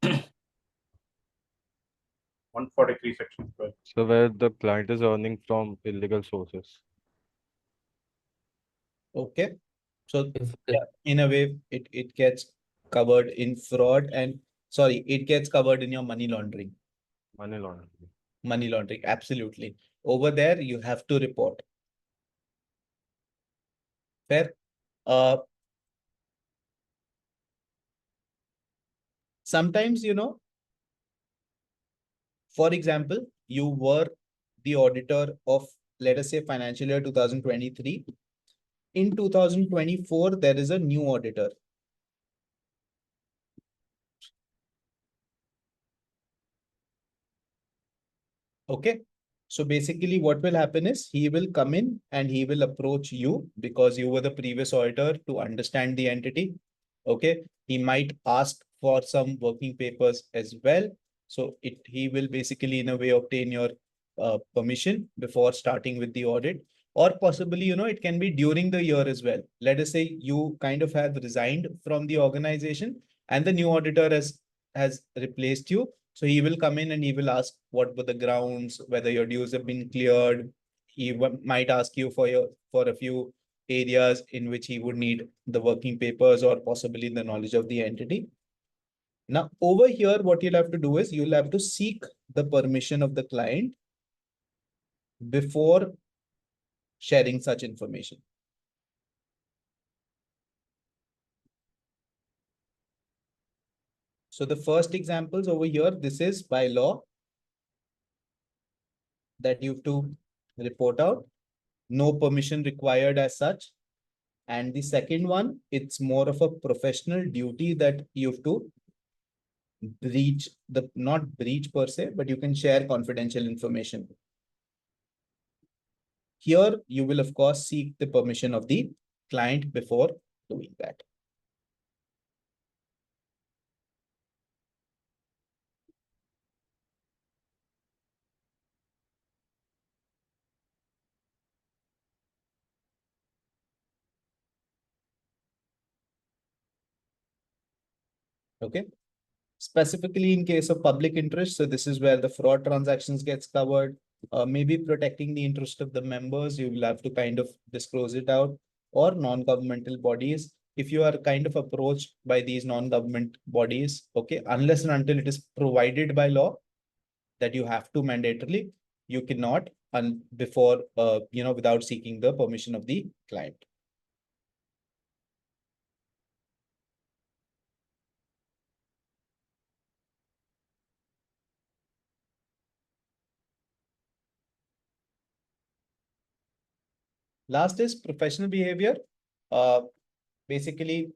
143 section 12. So where the client is earning from illegal sources. Okay. So in a way, it gets covered in fraud and it gets covered in your money laundering. Money laundering. Money laundering, absolutely. Over there, you have to report. Fair. Sometimes, for example, you were the auditor of, let us say, financial year 2023. In 2024, there is a new auditor. Okay. So basically what will happen is he will come in and he will approach you because you were the previous auditor to understand the entity. Okay. He might ask for some working papers as well. So he will basically in a way obtain your permission before starting with the audit, or possibly, it can be during the year as well. Let us say you kind of have resigned from the organization and the new auditor has replaced you. So he will come in and he will ask what were the grounds, whether your dues have been cleared. He might ask you for a few areas in which he would need the working papers or possibly the knowledge of the entity. Now, over here, what you'll have to do is you'll have to seek the permission of the client before sharing such information. So the first examples over here, this is by law that you have to report out. No permission required as such. And the second one, it's more of a professional duty that you have to breach the, not breach per se, but you can share confidential information. Here, you will of course seek the permission of the client before doing that. Okay. Specifically in case of public interest, so this is where the fraud transactions gets covered. Maybe protecting the interest of the members, you will have to kind of disclose it out, or non-governmental bodies. If you are kind of approached by these non-government bodies, okay, unless and until it is provided by law that you have to mandatorily, you cannot before, without seeking the permission of the client. Last is professional behavior. Basically,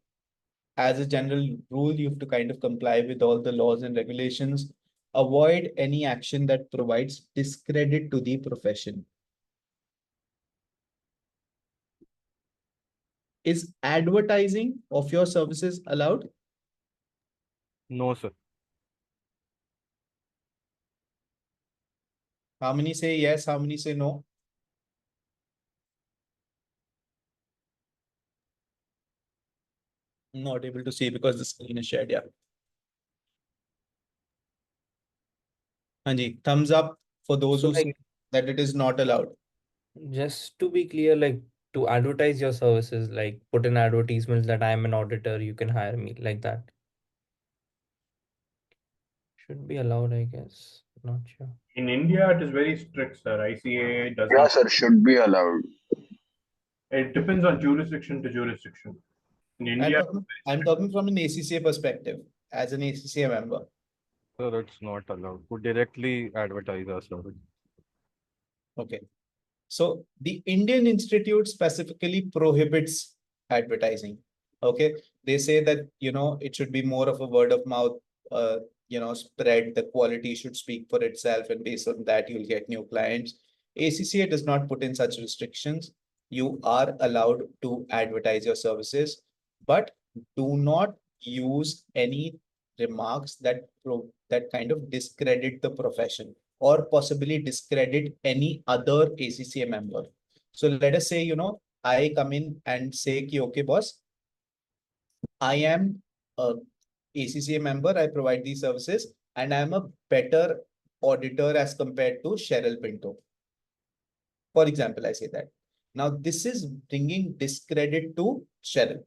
as a general rule, you have to kind of comply with all the laws and regulations. Avoid any action that provides discredit to the profession. Is advertising of your services allowed? No, sir. How many say yes? How many say no? Not able to see because the screen is shared. Yeah. Anji, thumbs up for those So who say like, that it is not allowed. just to be clear, like to advertise your services, like put in advertisements that I'm an auditor, you can hire me, like that. Should be allowed, I guess. Not sure. In India, it is very strict, sir. ICA does Yeah, not. sir, should be allowed. It depends on jurisdiction to jurisdiction. In India, I'm talking from an ACCA perspective, as an ACCA member. Sir, it's not allowed to directly advertise our service. Okay. So the Indian Institute specifically prohibits advertising. Okay. They say that, it should be more of a word of mouth, spread. The quality should speak for itself. And based on that, you'll get new clients. ACCA does not put in such restrictions. You are allowed to advertise your services, but do not use any remarks that kind of discredit the profession or possibly discredit any other ACCA member. So let us say, I come in and say, okay, boss, I am a ACCA member, I provide these services, and I'm a better auditor as compared to Cheryl Pinto. For example, I say that. Now, this is bringing discredit to Cheryl.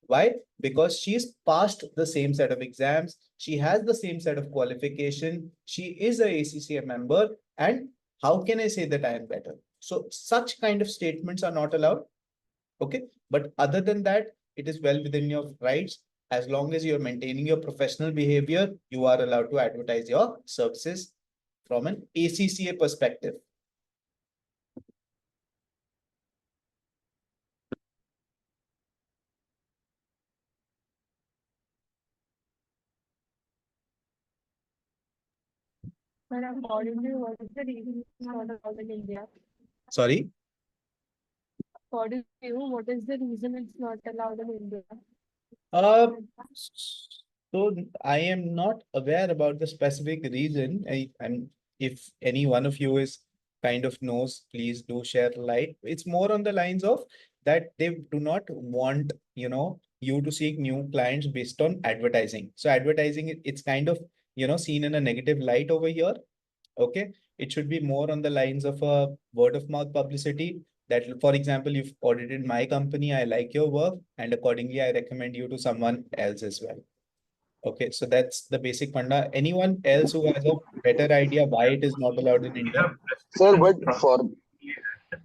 Why? Because she's passed the same set of exams. She has the same set of qualification. She is a ACCA member. And how can I say that I am better? So such kind of statements are not allowed. Okay. But other than that, it is well within your rights. As long as you're maintaining your professional behavior, you are allowed to advertise your services from an ACCA perspective. Madam, according to you, what is the reason it's not allowed in India? Sorry. According to you, what is the reason it's not allowed in India? So I am not aware about the specific reason. If any one of you is kind of knows, please do share light. It's more on the lines of that they do not want, you to seek new clients based on advertising. So advertising, it's kind of, seen in a negative light over here. Okay. It should be more on the lines of a word of mouth publicity That, for example, you've audited my company, I like your work, and accordingly, I recommend you to someone else as well. Okay, so that's the basic funda. Anyone else who has a better idea why it is not allowed in We India? have Sir, restrictions but from for CA Act.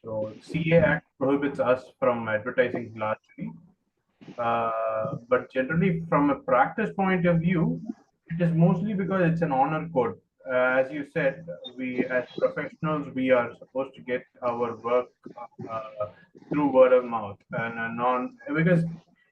So CA Act prohibits us from advertising largely. But generally, from a practice point of view, it is mostly because it's an honor code. As you said, we as professionals, we are supposed to get our work through word of mouth and non because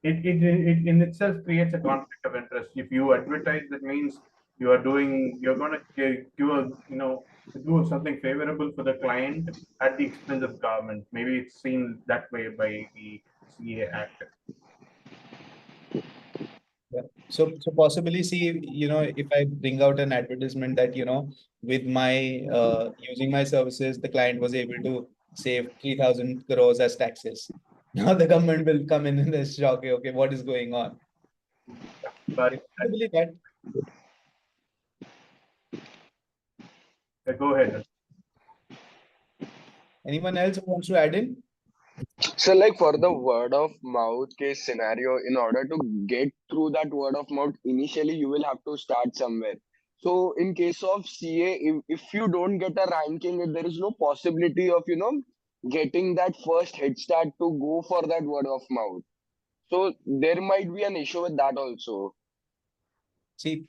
it in itself creates a conflict of interest. If you advertise, that means you're going to give a do something favorable for the client at the expense of government. Maybe it's seen that way by the CA Act. Yeah. So possibly see, if I bring out an advertisement that, with my using my services, the client was able to save 3,000 crores as taxes. Now the government will come in and shock, okay, what is going on? But Okay, possibly that. go ahead. Anyone else who wants to add in? So, like for the word of mouth case scenario, in order to get through that word of mouth, initially you will have to start somewhere. So, in case of CA, if you don't get a ranking, if there is no possibility of, getting that first head start to go for that word of mouth. So, there might be an issue with that also. See,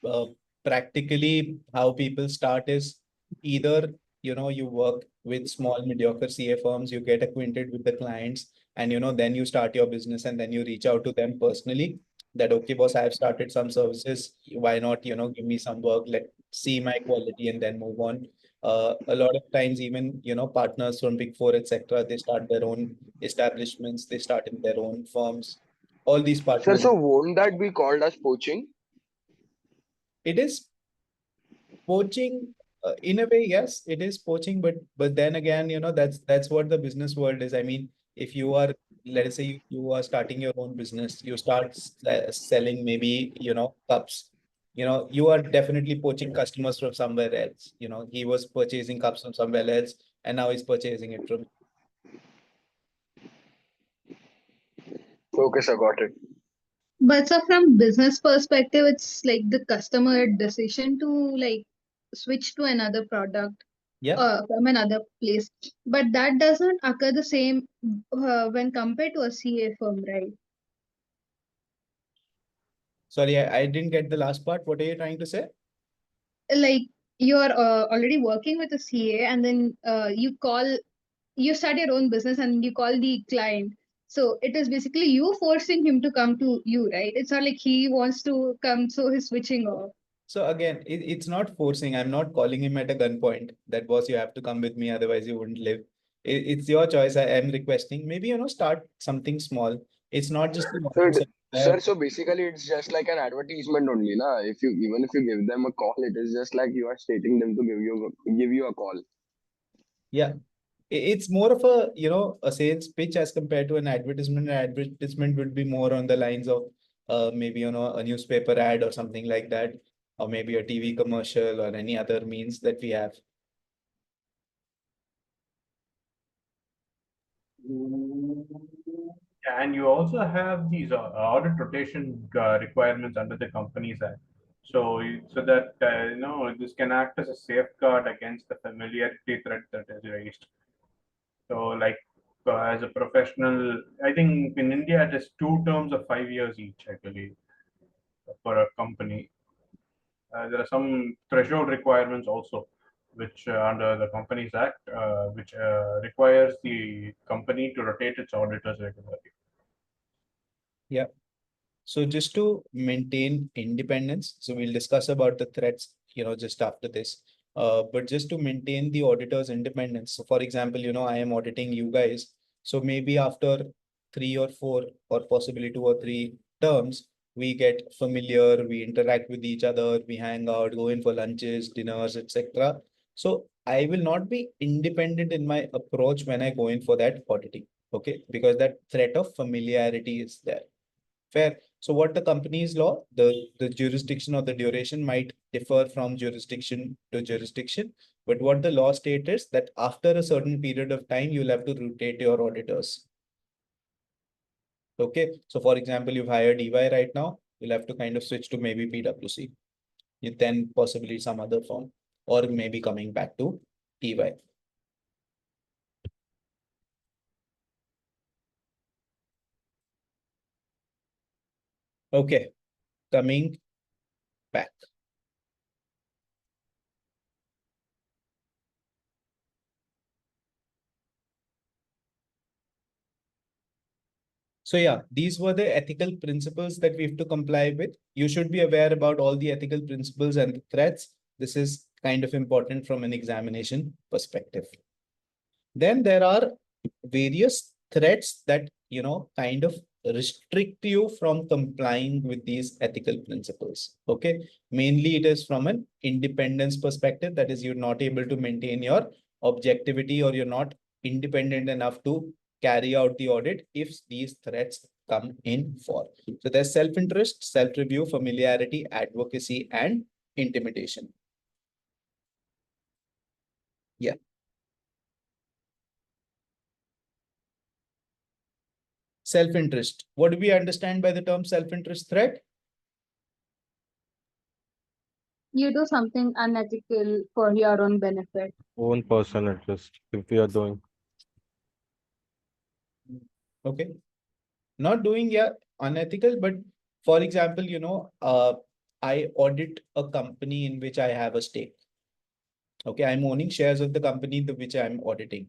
practically how people start is either, you work with small mediocre CA firms, you get acquainted with the clients, and, then you start your business and then you reach out to them personally that, okay, boss, I have started some services. Why not, give me some work, let see my quality and then move on. A lot of times, even, partners from Big Four, etc., they start their own establishments, they start in their own firms. All these Sir, partners, so won't that be called as poaching? it is poaching, in a way, yes, it is poaching, but then again, that's what the business world is. I mean, if you are, let us say, you are starting your own business, you start selling maybe, cups. You are definitely poaching customers from somewhere else. He was purchasing cups from somewhere else, and now he's purchasing it from. Okay, sir, got it. But so from business perspective, it's like the customer decision to like switch to another product Yeah. from another place. But that does not occur the same when compared to a CA firm, right? Sorry, I didn't get the last part. What are you trying to say? Like you're already working with a CA and then you start your own business and you call the client. So it is basically you forcing him to come to you, right? It's not like he wants to come, so he's switching off. So again, it's not forcing. I'm not calling him at a gunpoint that, boss, you have to come with me, otherwise you wouldn't live. It's your choice. I am requesting. Maybe, start something small. It's not just the So, modern sir, so basically it's just like an advertisement only, na? If you even if you give them a call, it is just like you are stating them to give you a call. Yeah. It's more of a, a sales pitch as compared to an advertisement. An advertisement would be more on the lines of maybe, a newspaper ad or something like that, or maybe a TV commercial or any other means that we have. And you also have these audit rotation requirements under the Companies Act. So, so that this can act as a safeguard against the familiarity threat that is raised. So, like as a professional, I think in India it is 2 terms of 5 years each, I believe, for a company. There are some threshold requirements also, which under the Companies Act, which requires the company to rotate its auditors regularly. Yeah. So just to maintain independence, so we'll discuss about the threats, just after this. But just to maintain the auditor's independence. So for example, I am auditing you guys. So maybe after 3 or 4 or possibly 2 or 3 terms, we get familiar, we interact with each other, we hang out, go in for lunches, dinners, etc. So I will not be independent in my approach when I go in for that auditing. Okay, because that threat of familiarity is there. Fair. So what the company's law, the jurisdiction or the duration might differ from jurisdiction to jurisdiction. But what the law states is that after a certain period of time, you'll have to rotate your auditors. Okay, so for example, you've hired EY right now, you'll have to kind of switch to maybe PwC. You then possibly some other firm, or maybe coming back to EY. Okay, coming back. So yeah, these were the ethical principles that we have to comply with. You should be aware about all the ethical principles and the threats. This is kind of important from an examination perspective. Then there are various threats that, kind of restrict you from complying with these ethical principles. Okay, mainly it is from an independence perspective. That is, you're not able to maintain your objectivity, or you're not independent enough to carry out the audit if these threats come in for. So there's self-interest, self-review, familiarity, advocacy, and intimidation. Yeah. Self-interest. What do we understand by the term self-interest threat? You do something unethical for your own benefit. Own personal interest, if we are doing. Okay. Not doing, yeah, unethical, but for example, I audit a company in which I have a stake. Okay, I'm owning shares of the company which I'm auditing.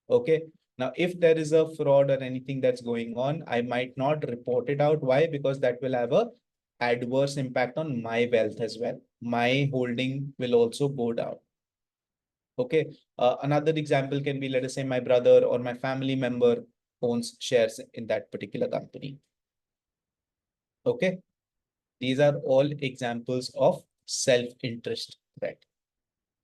Okay. Now, if there is a fraud or anything that's going on, I might not report it out. Why? Because that will have a adverse impact on my wealth as well. My holding will also go down. Okay. Another example can be, let us say, my brother or my family member owns shares in that particular company. Okay. These are all examples of self-interest threat.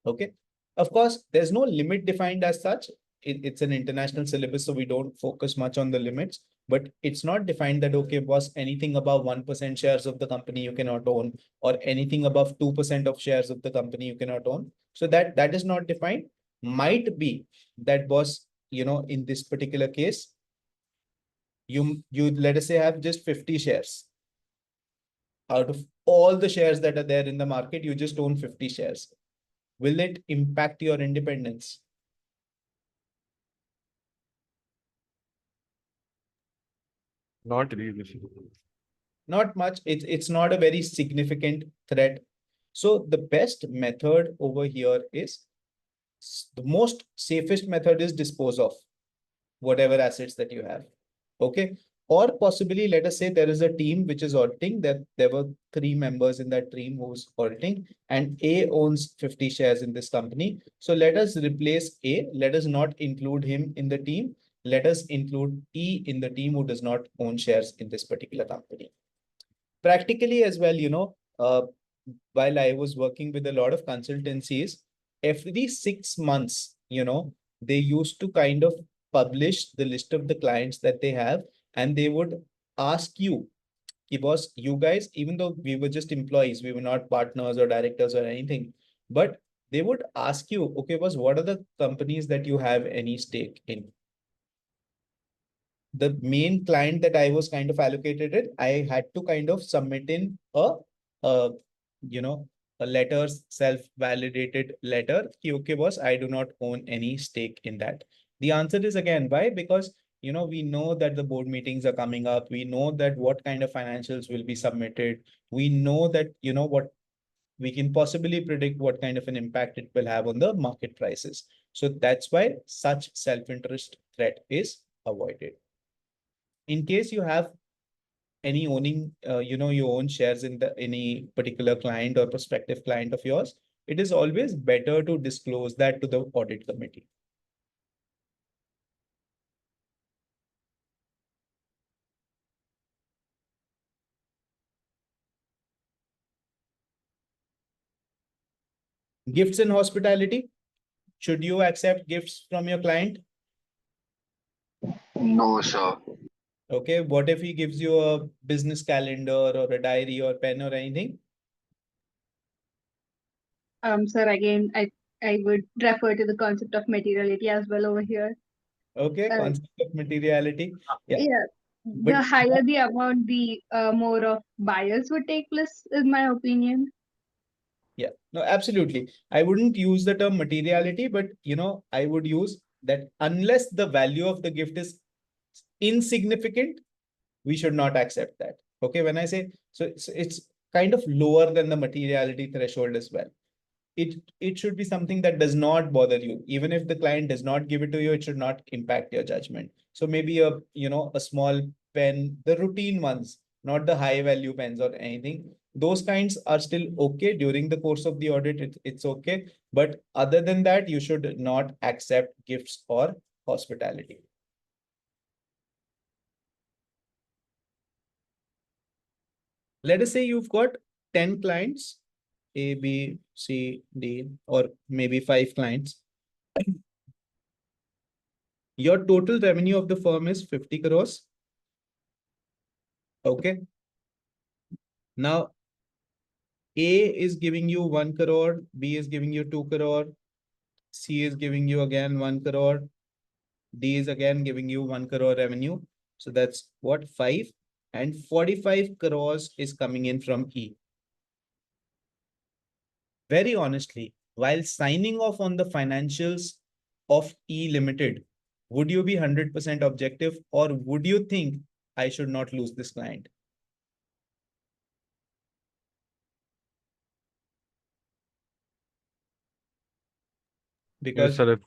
Okay. Of course, there's no limit defined as such. It's an international syllabus, so we don't focus much on the limits, but it's not defined that, okay, boss, anything above 1% shares of the company you cannot own, or anything above 2% of shares of the company you cannot own. So that is not defined. Might be that, boss, in this particular case, you let us say have just 50 shares. Out of all the shares that are there in the market, you just own 50 shares. Will it impact your independence? Not really. Not much. It's not a very significant threat. So the best method over here is, the most safest method is dispose of whatever assets that you have. Okay. Or possibly, let us say there is a team which is auditing, that there were 3 members in that team who's auditing, and A owns 50 shares in this company. So let us replace A. Let us not include him in the team. Let us include E in the team who does not own shares in this particular company. Practically as well, while I was working with a lot of consultancies, every 6 months, they used to kind of publish the list of the clients that they have, and they would ask you, boss, you guys, even though we were just employees, we were not partners or directors or anything, but they would ask you, okay, boss, what are the companies that you have any stake in? The main client that I was kind of allocated it, I had to kind of submit in a a letter, self-validated letter. Okay, boss, I do not own any stake in that. The answer is again, why? Because we know that the board meetings are coming up. We know that what kind of financials will be submitted. We know that, what we can possibly predict what kind of an impact it will have on the market prices. So that's why such self-interest threat is avoided. In case you have any owning, you own shares in any particular client or prospective client of yours, it is always better to disclose that to the audit committee. Gifts and hospitality. Should you accept gifts from your client? No, sir. Okay. What if he gives you a business calendar or a diary or pen or anything? Sir, again, I I would refer to the concept of materiality as well over here. Okay, Uh, concept of materiality. Yeah, yeah, but the higher the amount, the more of buyers would take place, in my opinion. yeah, no, absolutely. I wouldn't use the term materiality, but I would use that unless the value of the gift is insignificant, we should not accept that. Okay, when I say so, it's kind of lower than the materiality threshold as well. It should be something that does not bother you. Even if the client does not give it to you, it should not impact your judgment. So maybe a small pen, the routine ones, not the high value pens or anything. Those kinds are still okay during the course of the audit. It's okay. But other than that, you should not accept gifts or hospitality. Let us say you've got 10 clients, A, B, C, D, or maybe 5 clients. Your total revenue of the firm is 50 crores. Okay. Now, A is giving you 1 crore, B is giving you 2 crore, C is giving you again 1 crore, D is again giving you 1 crore revenue. So that's what, 5, and 45 crores is coming in from E. Very honestly, while signing off on the financials of E Limited, would you be 100% objective, or would you think I should not lose this client? Yes, Because sir.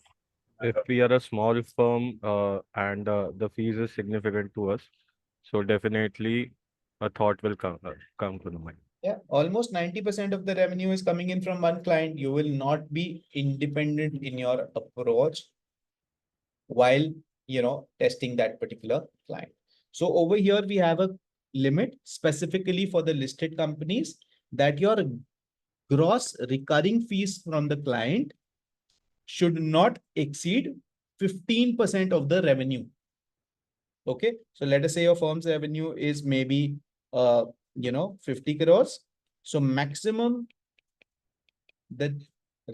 If we are a small firm and the fees is significant to us, so definitely a thought will come to the mind. yeah, almost 90% of the revenue is coming in from one client. You will not be independent in your approach while testing that particular client. So over here we have a limit specifically for the listed companies that your gross recurring fees from the client should not exceed 15% of the revenue. Okay, so let us say your firm's revenue is maybe 50 crores. So maximum the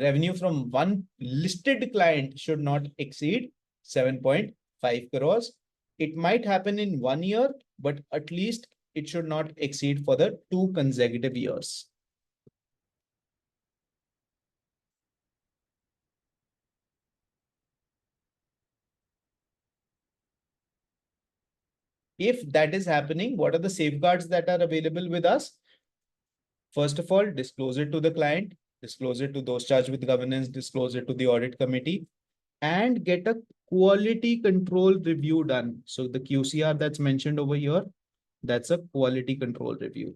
revenue from one listed client should not exceed 7.5 crores. It might happen in 1 year, but at least it should not exceed for the 2 consecutive years. If that is happening, what are the safeguards that are available with us? First of all, disclose it to the client, disclose it to those charged with governance, disclose it to the audit committee, and get a quality control review done. So the QCR that's mentioned over here, that's a quality control review.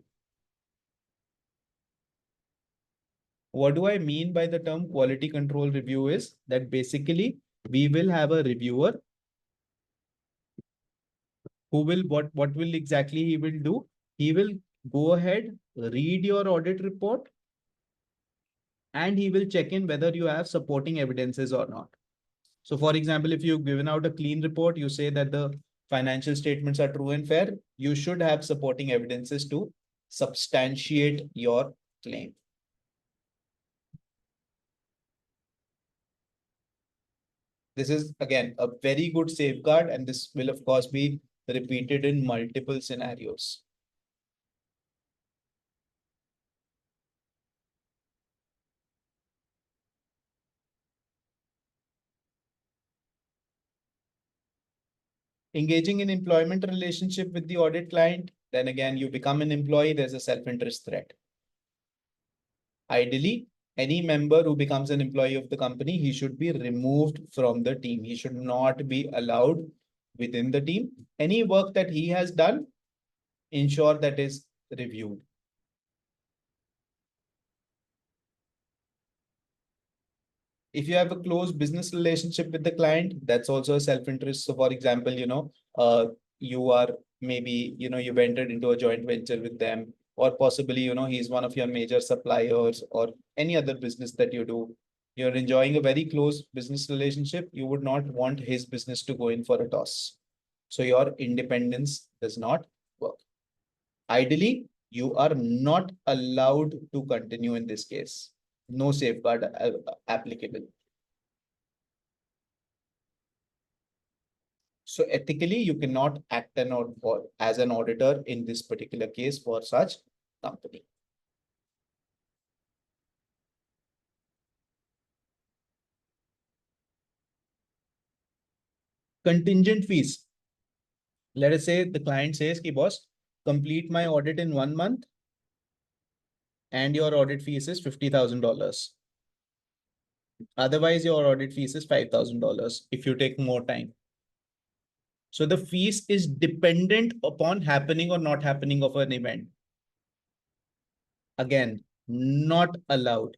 What do I mean by the term quality control review is that basically we will have a reviewer who will what will exactly he will do? He will go ahead, read your audit report, and he will check in whether you have supporting evidences or not. So for example, if you've given out a clean report, you say that the financial statements are true and fair, you should have supporting evidences to substantiate your claim. This is again a very good safeguard, and this will of course be repeated in multiple scenarios. Engaging in employment relationship with the audit client, then again, you become an employee, there's a self-interest threat. Ideally, any member who becomes an employee of the company, he should be removed from the team. He should not be allowed within the team. Any work that he has done, ensure that is reviewed. If you have a close business relationship with the client, that's also a self-interest. So for example, you are maybe, you've entered into a joint venture with them, or possibly, he's one of your major suppliers or any other business that you do. You're enjoying a very close business relationship. You would not want his business to go in for a toss. So your independence does not work. Ideally, you are not allowed to continue in this case. No safeguard applicable. So ethically, you cannot act as an auditor in this particular case for such company. Contingent fees. Let us say the client says, "Ki boss, complete my audit in 1 month and your audit fees is $50,000. Otherwise, your audit fees is $5,000 if you take more time." So the fees is dependent upon happening or not happening of an event. Again, not allowed.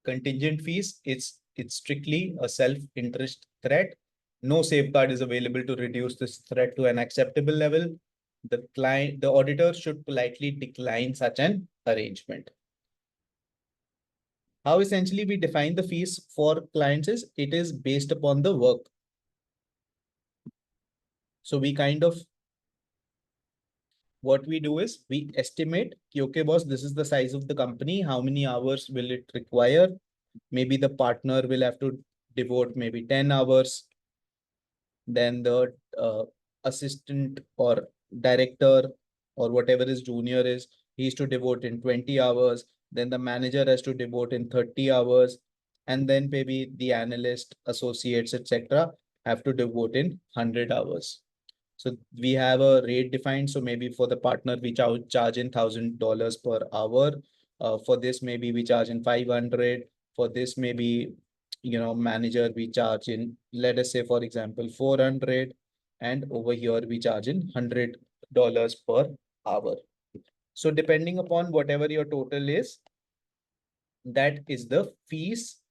Contingent fees, it's strictly a self-interest threat. No safeguard is available to reduce this threat to an acceptable level. The auditor should politely decline such an arrangement. How essentially we define the fees for clients is it is based upon the work. So we kind of, what we do is we estimate, okay, boss, this is the size of the company. How many hours will it require? Maybe the partner will have to devote maybe 10 hours. Then the assistant or director or whatever his junior is, he's to devote in 20 hours. Then the manager has to devote in 30 hours. And then maybe the analyst, associates, etc. have to devote in 100 hours. So we have a rate defined. So maybe for the partner, we charge in $1,000 per hour. For this, maybe we charge in 500. For this, maybe, manager, we charge in, let us say, for example, 400. And over here, we charge in $100 per hour. So depending upon whatever your total is, that is the fees.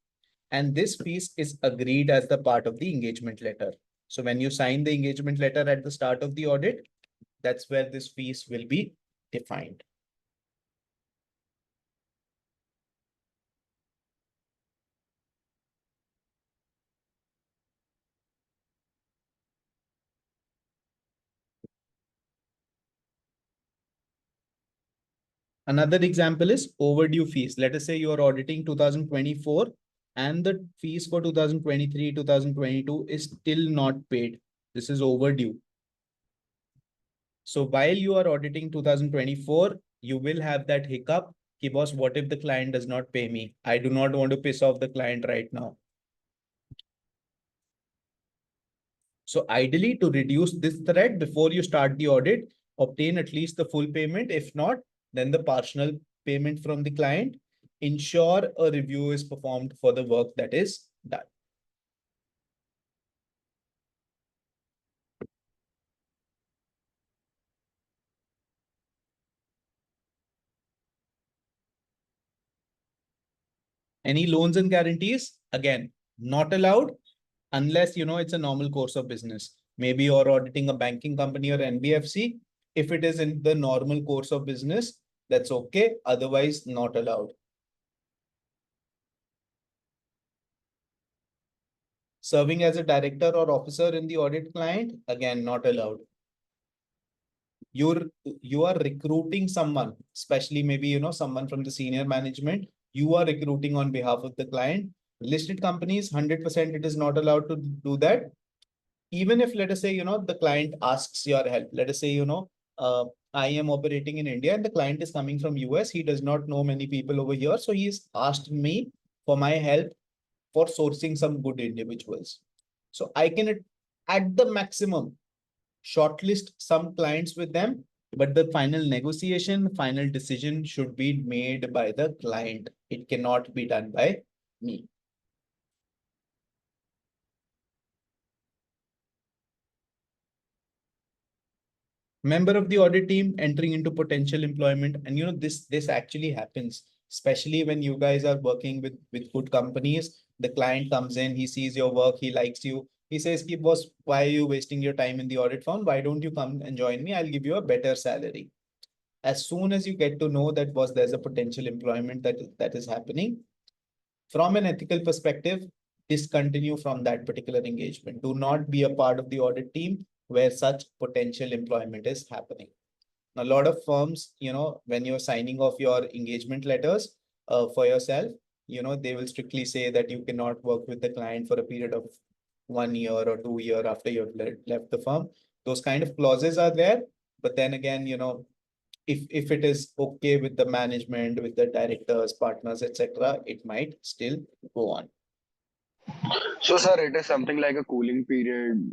And this fees is agreed as the part of the engagement letter. So when you sign the engagement letter at the start of the audit, that's where this fees will be defined. Another example is overdue fees. Let us say you are auditing 2024 and the fees for 2023, 2022 is still not paid. This is overdue. So while you are auditing 2024, you will have that hiccup. Ki boss, what if the client does not pay me? I do not want to piss off the client right now. So ideally, to reduce this threat before you start the audit, obtain at least the full payment. If not, then the partial payment from the client. Ensure a review is performed for the work that is done. Any loans and guarantees, again, not allowed unless it's a normal course of business. Maybe you're auditing a banking company or NBFC. If it is in the normal course of business, that's okay. Otherwise, not allowed. Serving as a director or officer in the audit client, again, not allowed. You are recruiting someone, especially maybe someone from the senior management. You are recruiting on behalf of the client. Listed companies, 100% it is not allowed to do that. Even if, let us say, the client asks your help. Let us say, I am operating in India and the client is coming from US. He does not know many people over here. So he's asked me for my help for sourcing some good individuals. So I can, at the maximum, shortlist some clients with them, but the final negotiation, final decision should be made by the client. It cannot be done by me. Member of the audit team entering into potential employment. And this actually happens, especially when you guys are working with good companies. The client comes in, he sees your work, he likes you. He says, boss, why are you wasting your time in the audit firm? Why don't you come and join me? I'll give you a better salary. As soon as you get to know that, boss, there's a potential employment that is happening, from an ethical perspective, discontinue from that particular engagement. Do not be a part of the audit team where such potential employment is happening. A lot of firms, when you're signing off your engagement letters for yourself, they will strictly say that you cannot work with the client for a period of 1 year or 2 year after you've left the firm. Those kind of clauses are there. But then again, if it is okay with the management, with the directors, partners, etc., it might still go on. So, sir, it is something like a cooling period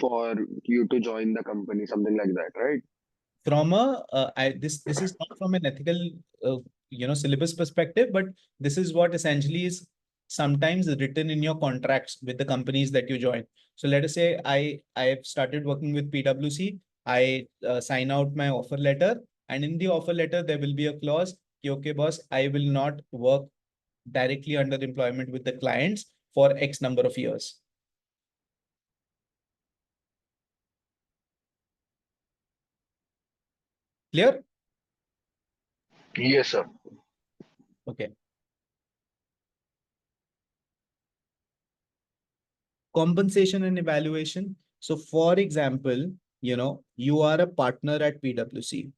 for you to join the company, something like that, right? From this is not from an ethical syllabus perspective, but this is what essentially is sometimes written in your contracts with the companies that you join. So let us say I've started working with PwC. I sign out my offer letter, and in the offer letter there will be a clause, okay boss, I will not work directly under employment with the clients for X number of years. Clear? Yes, sir. Okay. Compensation and evaluation. So for example, you are a partner at PwC.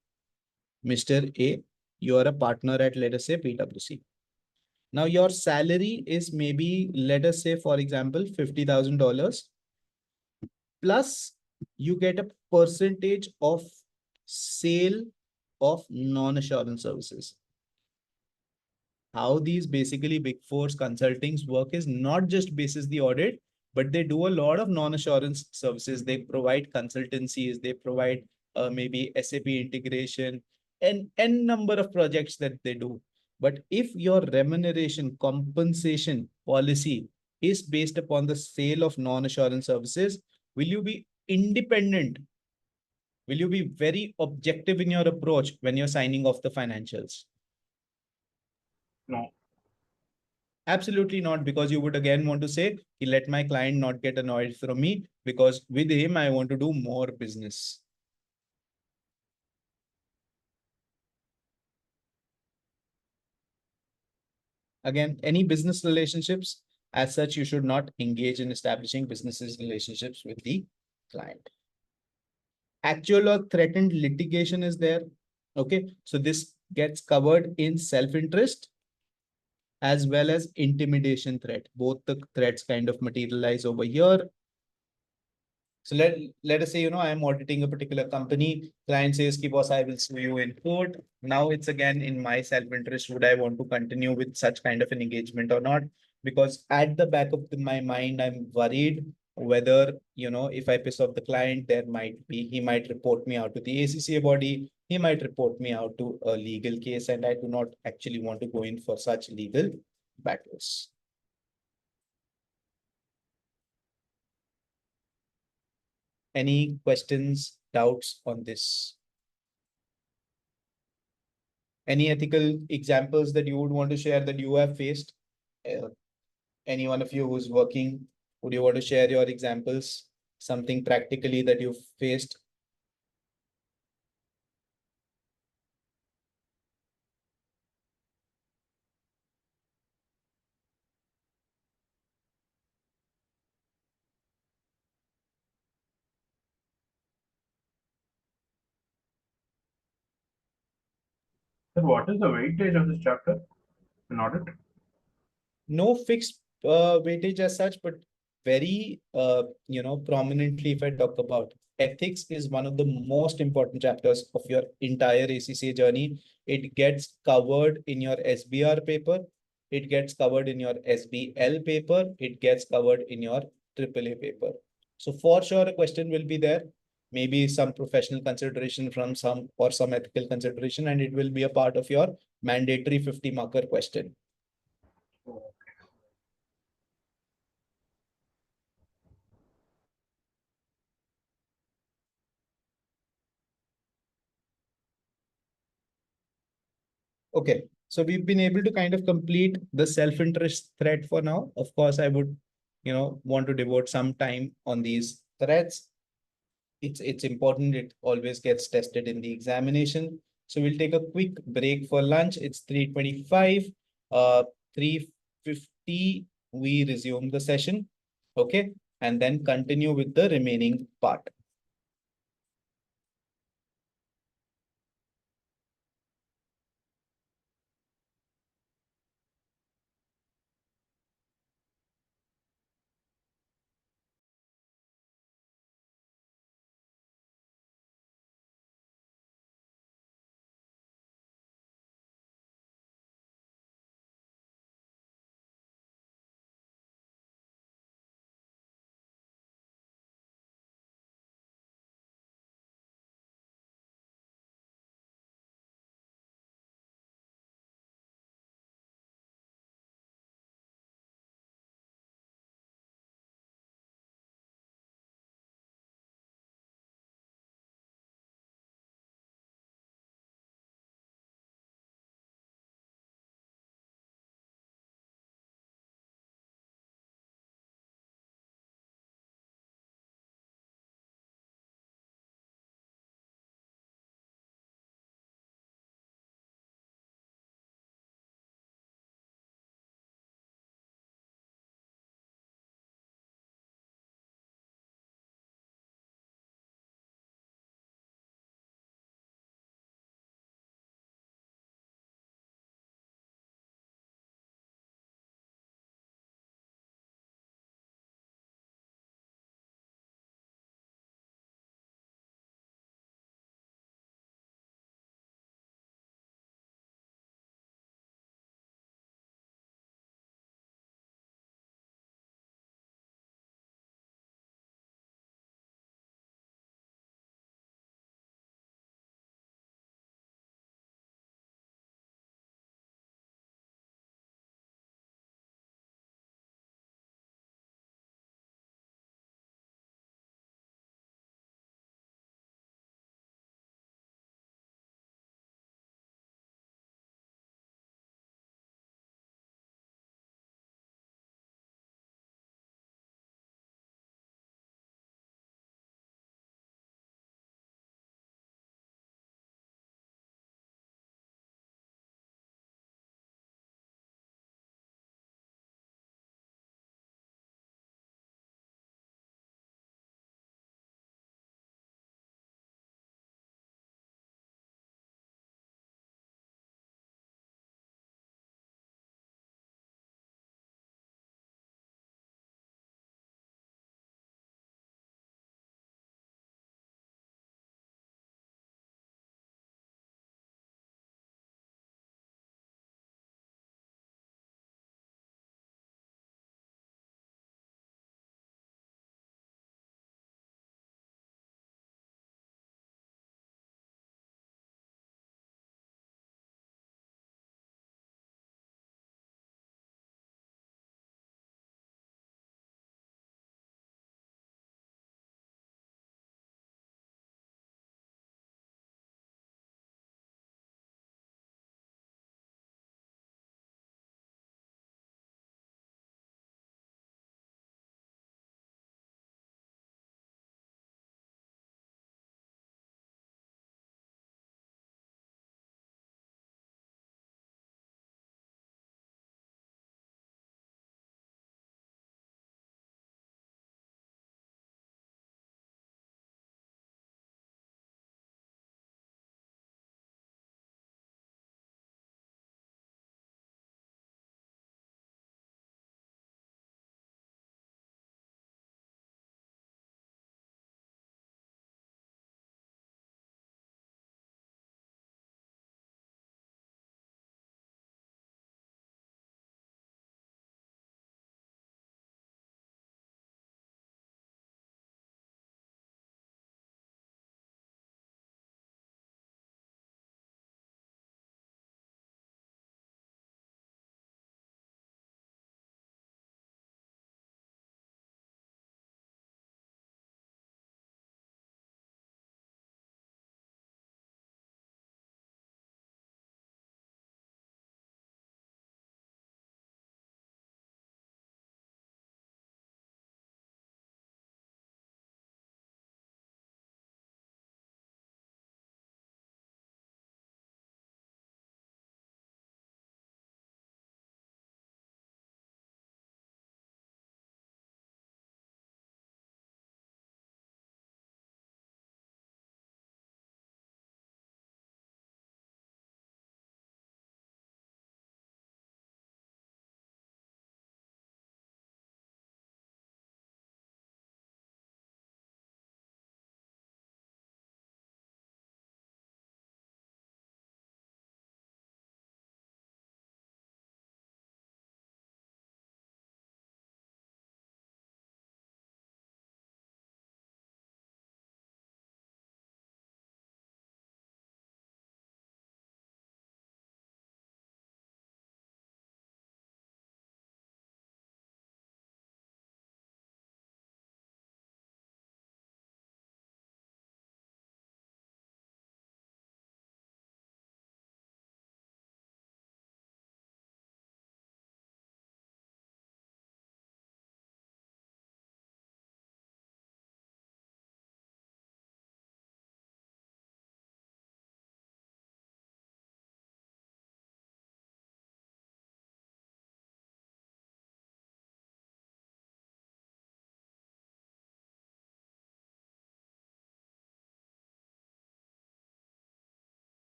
Mr. A, you are a partner at, let us say, PwC. Now your salary is maybe, let us say, for example, $50,000, plus you get a percentage of sale of non-assurance services. How these basically Big Four's consultings work is not just basis the audit, but they do a lot of non-assurance services. They provide consultancies, they provide maybe SAP integration, and n number of projects that they do. But if your remuneration compensation policy is based upon the sale of non-assurance services, will you be independent? Will you be very objective in your approach when you're signing off the financials? No. Absolutely not, because you would again want to say, let my client not get annoyed from me, because with him, I want to do more business. Again, any business relationships, as such, you should not engage in establishing business relationships with the client. Actual or threatened litigation is there. Okay, so this gets covered in self-interest as well as intimidation threat. Both the threats kind of materialize over here. So let us say, I am auditing a particular company. Client says, "Ki boss, I will sue you in court." Now it's again in my self-interest. Would I want to continue with such kind of an engagement or not? Because at the back of my mind, I'm worried whether, if I piss off the client, he might report me out to the ACCA body. He might report me out to a legal case, and I do not actually want to go in for such legal battles. Any questions, doubts on this? Any ethical examples that you would want to share that you have faced? Any one of you who's working, would you want to share your examples? Something practically that you've faced? Sir, what is the weightage of this chapter in audit? No fixed weightage as such, but very prominently, if I talk about ethics, is one of the most important chapters of your entire ACCA journey. It gets covered in your SBR paper, it gets covered in your SBL paper, it gets covered in your AAA paper. So for sure a question will be there, maybe some professional consideration from some ethical consideration, and it will be a part of your mandatory 50 marker question. Okay, so we've been able to kind of complete the self-interest thread for now. Of course, I would, want to devote some time on these threads. It's important. It always gets tested in the examination. So we'll take a quick break for lunch. It's 3:25. 3:50, we resume the session. Okay, and then continue with the remaining part.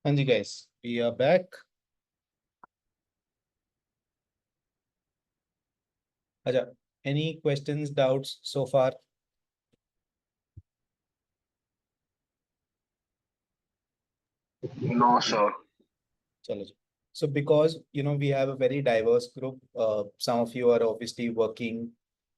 Anji guys, we are back. Aja, any questions, doubts so far? No, sir. Chalo ji. So because we have a very diverse group, some of you are obviously working,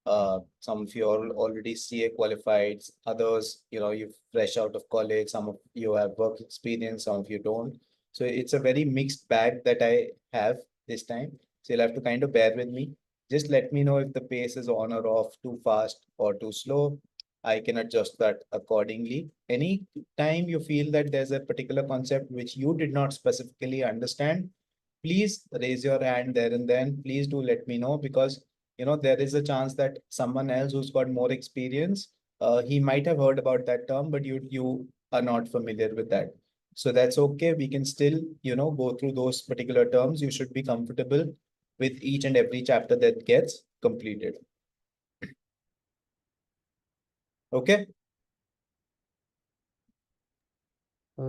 some of you are already CA qualified, others, you're fresh out of college, some of you have work experience, some of you don't. So it's a very mixed bag that I have this time. So you'll have to kind of bear with me. Just let me know if the pace is on or off, too fast or too slow. I can adjust that accordingly. Any time you feel that there's a particular concept which you did not specifically understand, please raise your hand there and then. Please do let me know, because there is a chance that someone else who's got more experience, he might have heard about that term, but you are not familiar with that. So that's okay. We can still go through those particular terms. You should be comfortable with each and every chapter that gets completed. Okay.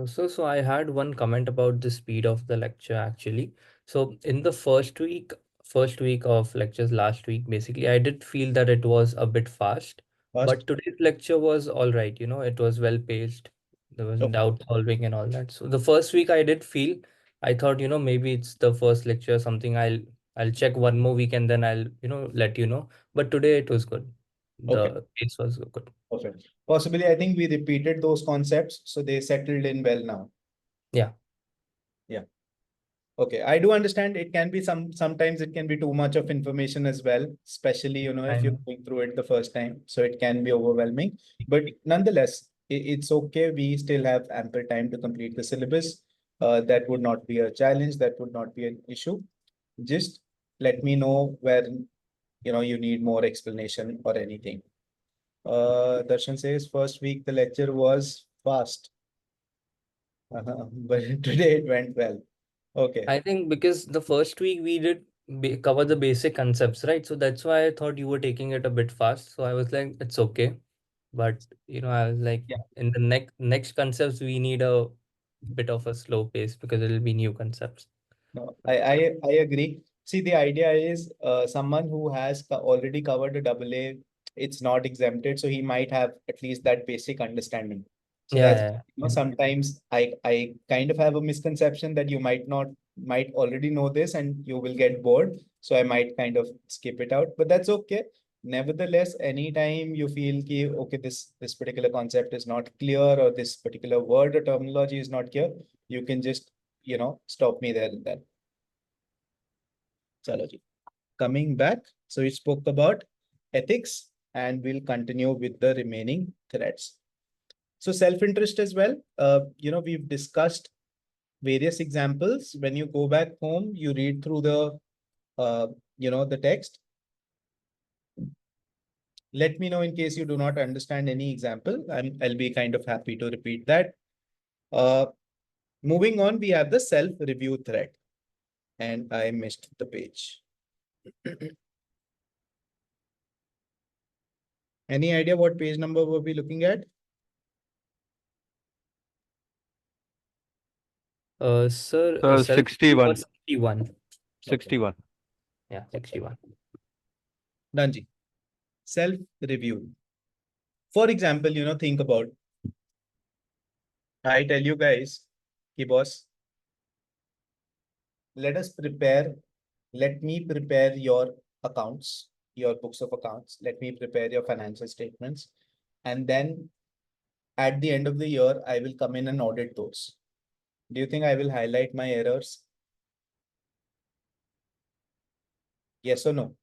So I had one comment about the speed of the lecture actually. So in the first week of lectures last week, basically, I did feel that it was a bit fast, First. but today's lecture was all right. It was well paced. There was Okay. doubt solving and all that. So the first week I did feel, I thought, maybe it's the first lecture, or something. I'll check one more week and then I'll, let you know. But today it was good. Okay. The pace was good. Perfect. Possibly, I think we repeated those concepts, so they settled in well now. Yeah. Yeah. Okay. I do understand it can be sometimes it can be too much of information as well, especially, I if you're know. going through it the first time. So it can be overwhelming. But nonetheless, it's okay. We still have ample time to complete the syllabus. That would not be a challenge. That would not be an issue. Just let me know where you need more explanation or anything. Darshan says first week the lecture was fast. But today it went well. Okay. I think because the first week we did cover the basic concepts, right? So that's why I thought you were taking it a bit fast. So I was like, it's okay. But I was like, Yeah. in the next concepts, we need a bit of a slow pace because it'll be new concepts. No, I agree. See, the idea is someone who has already covered a double A, it's not exempted, so he might have at least that basic understanding. So Yeah, that's yeah, yeah. sometimes I kind of have a misconception that you might already know this and you will get bored. So I might kind of skip it out, but that's okay. Nevertheless, anytime you feel ki, okay, this particular concept is not clear, or this particular word or terminology is not clear, you can just stop me there and then. Chalo ji. Coming back, so we spoke about ethics and we'll continue with the remaining threads. So self-interest as well. We've discussed various examples. When you go back home, you read through the text. Let me know in case you do not understand any example. I'll be kind of happy to repeat that. Moving on, we have the self-review thread. And I missed the page. Any idea what page number we'll be looking at? Sir, So self 61. 61. 61. Yeah, 61. Danji. Self-review. For example, think about, I tell you guys, ki boss, let me prepare your accounts, your books of accounts. Let me prepare your financial statements. And then at the end of the year, I will come in and audit those. Do you think I will highlight my errors? Yes or no?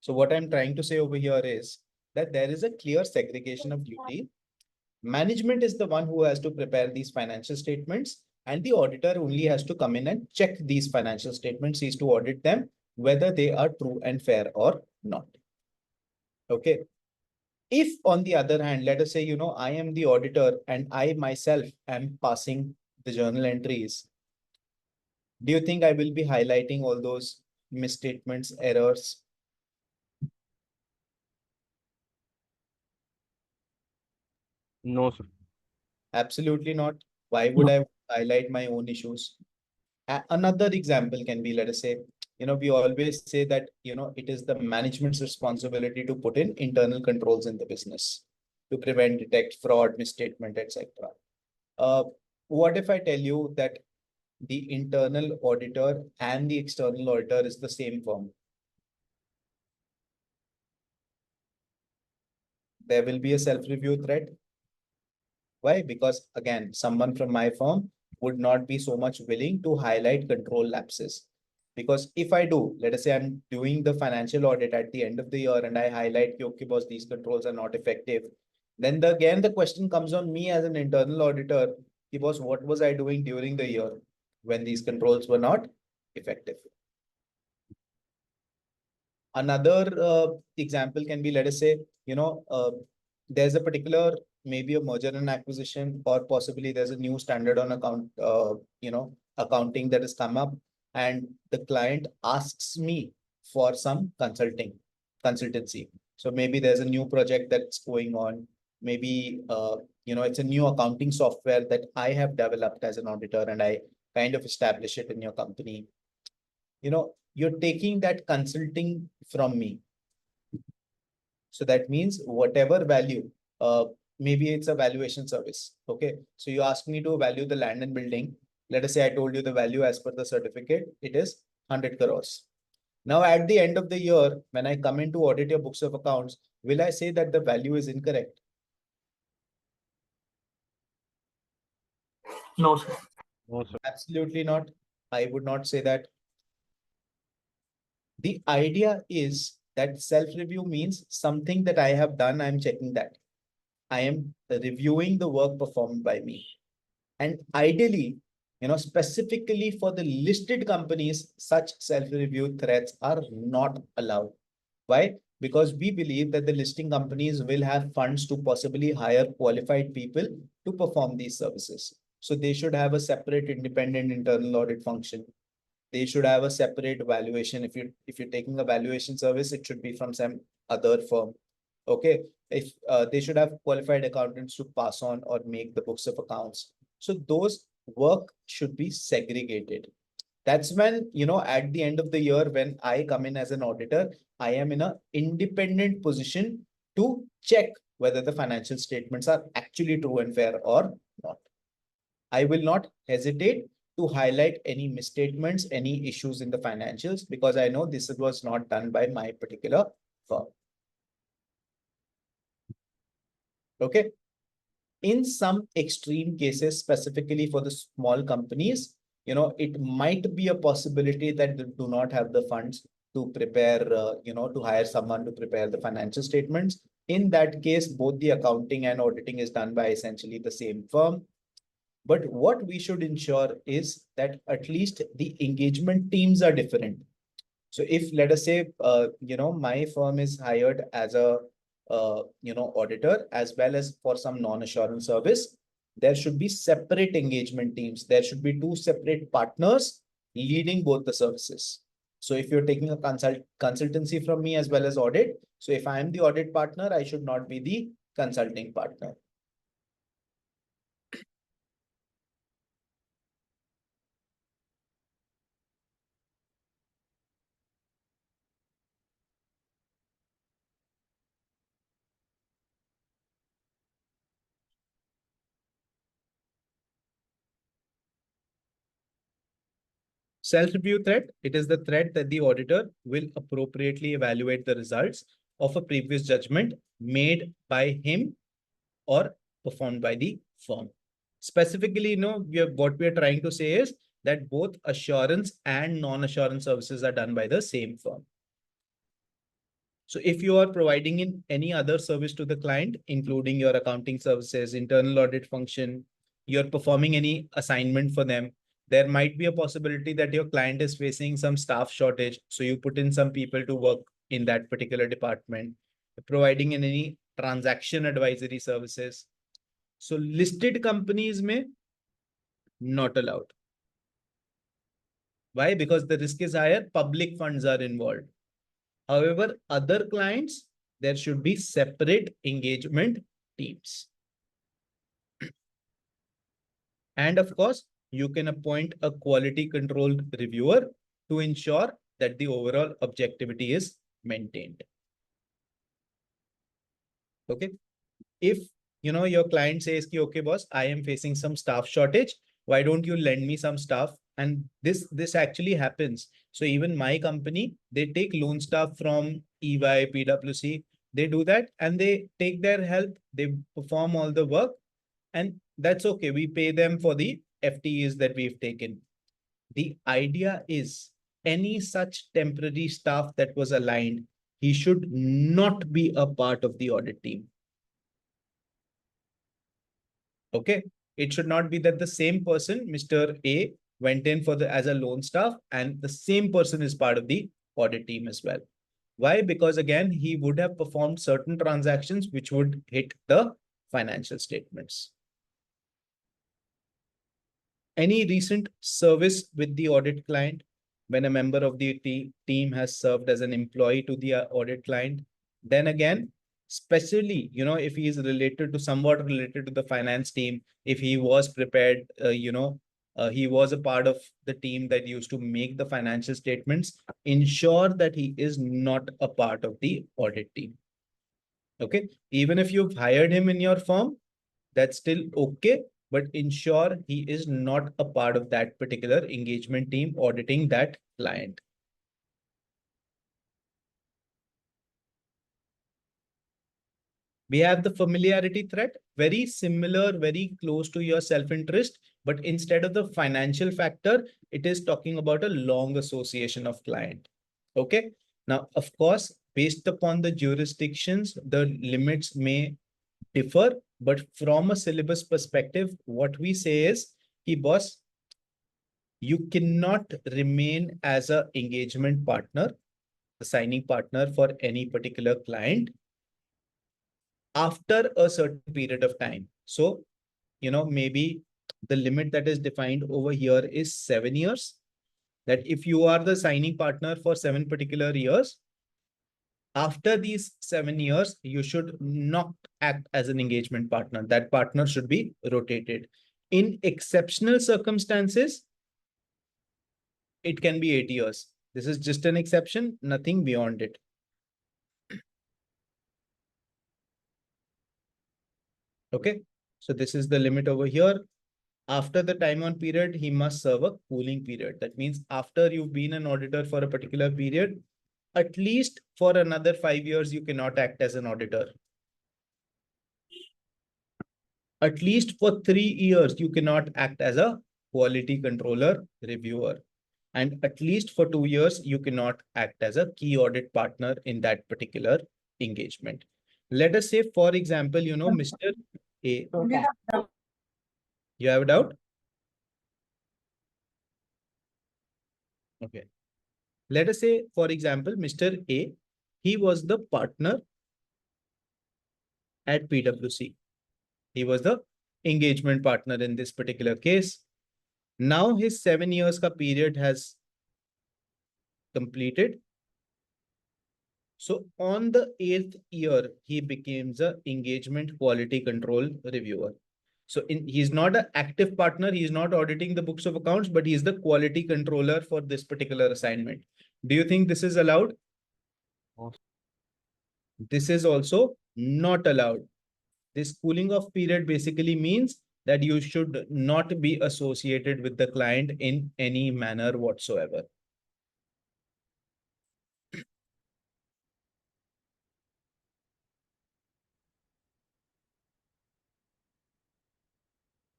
So what I'm trying to say over here is that there is a clear segregation of duty. Management is the one who has to prepare these financial statements, and the auditor only has to come in and check these financial statements. He's to audit them, whether they are true and fair or not. Okay. If on the other hand, let us say, I am the auditor and I myself am passing the journal entries, do you think I will be highlighting all those misstatements, errors? No, sir. Absolutely not. Why would I highlight my own issues? Another example can be, let us say, we always say that, it is the management's responsibility to put in internal controls in the business to prevent, detect fraud, misstatement, etc. Uh, what if I tell you that the internal auditor and the external auditor is the same firm? There will be a self-review threat. Why? Because again, someone from my firm would not be so much willing to highlight control lapses. Because if I do, let us say I'm doing the financial audit at the end of the year and I highlight, okay, boss, these controls are not effective. Then again, the question comes on me as an internal auditor, okay, boss, what was I doing during the year when these controls were not effective? Another example can be, let us say, there's a particular, maybe a merger and acquisition, or possibly there's a new standard on accounting that has come up, and the client asks me for some consultancy. So maybe there's a new project that's going on. Maybe, it's a new accounting software that I have developed as an auditor and I kind of establish it in your company. You're taking that consulting from me. So that means whatever value, maybe it's a valuation service. Okay. So you ask me to value the land and building. Let us say I told you the value as per the certificate, it is 100 crores. Now, at the end of the year, when I come in to audit your books of accounts, will I say that the value is incorrect? No, sir. No, sir. Absolutely not. I would not say that. The idea is that self-review means something that I have done, I'm checking that. I am reviewing the work performed by me. And ideally, specifically for the listed companies, such self-review threats are not allowed. Why? Because we believe that the listing companies will have funds to possibly hire qualified people to perform these services. So they should have a separate independent internal audit function. They should have a separate valuation. If you're taking a valuation service, it should be from some other firm. Okay. If they should have qualified accountants to pass on or make the books of accounts. So those work should be segregated. That's when, at the end of the year, when I come in as an auditor, I am in an independent position to check whether the financial statements are actually true and fair or not. I will not hesitate to highlight any misstatements, any issues in the financials, because I know this was not done by my particular firm. Okay. In some extreme cases, specifically for the small companies, it might be a possibility that they do not have the funds to prepare, to hire someone to prepare the financial statements. In that case, both the accounting and auditing is done by essentially the same firm. But what we should ensure is that at least the engagement teams are different. So if, let us say, my firm is hired as a, auditor as well as for some non-assurance service, there should be separate engagement teams. There should be two separate partners leading both the services. So if you're taking a consultancy from me as well as audit, so if I am the audit partner, I should not be the consulting partner. Self-review threat, it is the threat that the auditor will appropriately evaluate the results of a previous judgment made by him or performed by the firm. Specifically, what we are trying to say is that both assurance and non-assurance services are done by the same firm. So if you are providing in any other service to the client, including your accounting services, internal audit function, you're performing any assignment for them, there might be a possibility that your client is facing some staff shortage. So you put in some people to work in that particular department, providing in any transaction advisory services. So listed companies may not allowed. Why? Because the risk is higher, public funds are involved. However, other clients, there should be separate engagement teams. And of course, you can appoint a quality control reviewer to ensure that the overall objectivity is maintained. Okay. If your client says, okay, boss, I am facing some staff shortage, why don't you lend me some staff? And this actually happens. So even my company, they take loan staff from EY, PwC, they do that and they take their help, they perform all the work, and that's okay. We pay them for the FTEs that we've taken. The idea is any such temporary staff that was aligned, he should not be a part of the audit team. Okay. It should not be that the same person, Mr. A, went in for as a loan staff and the same person is part of the audit team as well. Why? Because again, he would have performed certain transactions which would hit the financial statements. Any recent service with the audit client, when a member of the team has served as an employee to the audit client, then again, especially, if he is related to somewhat related to the finance team, if he was prepared, he was a part of the team that used to make the financial statements, ensure that he is not a part of the audit team. Okay. Even if you've hired him in your firm, that's still okay, but ensure he is not a part of that particular engagement team auditing that client. We have the familiarity threat, very similar, very close to your self-interest, but instead of the financial factor, it is talking about a long association of client. Okay. Now, of course, based upon the jurisdictions, the limits may differ, but from a syllabus perspective, what we say is, boss, you cannot remain as an engagement partner, a signing partner for any particular client after a certain period of time. So, maybe the limit that is defined over here is 7 years. That if you are the signing partner for 7 particular years, after these 7 years, you should not act as an engagement partner. That partner should be rotated. In exceptional circumstances, it can be 8 years. This is just an exception, nothing beyond it. Okay. So this is the limit over here. After the time on period, he must serve a cooling period. That means after you've been an auditor for a particular period, at least for another 5 years, you cannot act as an auditor. At least for 3 years, you cannot act as a quality controller reviewer. And at least for 2 years, you cannot act as a key audit partner in that particular engagement. Let us say, for example, Mr. A. Okay. You have a doubt? Okay. Let us say, for example, Mr. A, he was the partner at PwC. He was the engagement partner in this particular case. Now his 7 years ka period has completed. So on the 8th year, he becomes an engagement quality control reviewer. So he's not an active partner. He's not auditing the books of accounts, but he's the quality controller for this particular assignment. Do you think this is allowed? This is also not allowed. This cooling off period basically means that you should not be associated with the client in any manner whatsoever.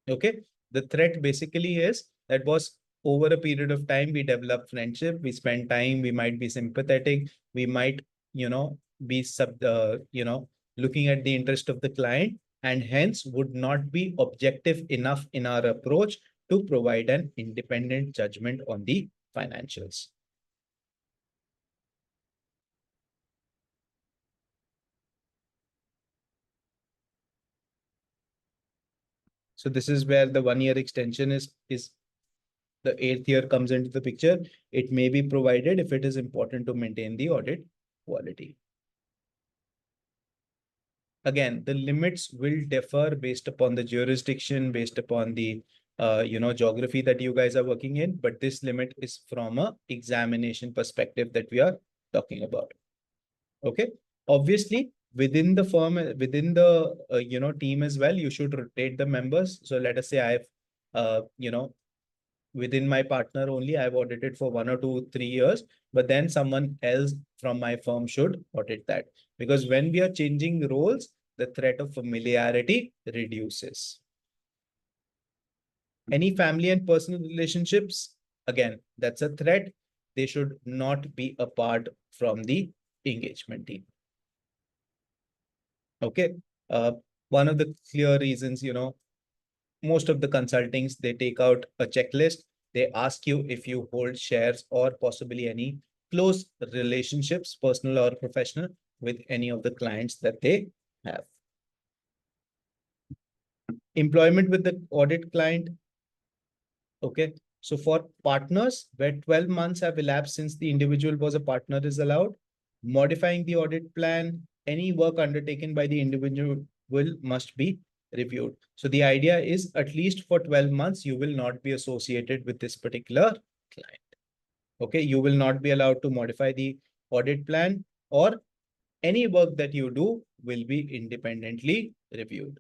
Okay. The threat basically is that was over a period of time, we develop friendship, we spend time, we might be sympathetic, we might, be looking at the interest of the client, and hence would not be objective enough in our approach to provide an independent judgment on the financials. So this is where the 1 year extension is the 8th year comes into the picture. It may be provided if it is important to maintain the audit quality. Again, the limits will differ based upon the jurisdiction, based upon the geography that you guys are working in, but this limit is from a examination perspective that we are talking about. Okay. Obviously, within the firm, within the team as well, you should rotate the members. So let us say I've within my partner only, I've audited for 1 or 2, 3 years, but then someone else from my firm should audit that. Because when we are changing roles, the threat of familiarity reduces. Any family and personal relationships, again, that's a threat. They should not be apart from the engagement team. Okay. One of the clear reasons, most of the consultings, they take out a checklist. They ask you if you hold shares or possibly any close relationships, personal or professional, with any of the clients that they have. Employment with the audit client. Okay. So for partners, where 12 months have elapsed since the individual was a partner is allowed, modifying the audit plan, any work undertaken by the individual must be reviewed. So the idea is at least for 12 months, you will not be associated with this particular client. Okay. You will not be allowed to modify the audit plan, or any work that you do will be independently reviewed.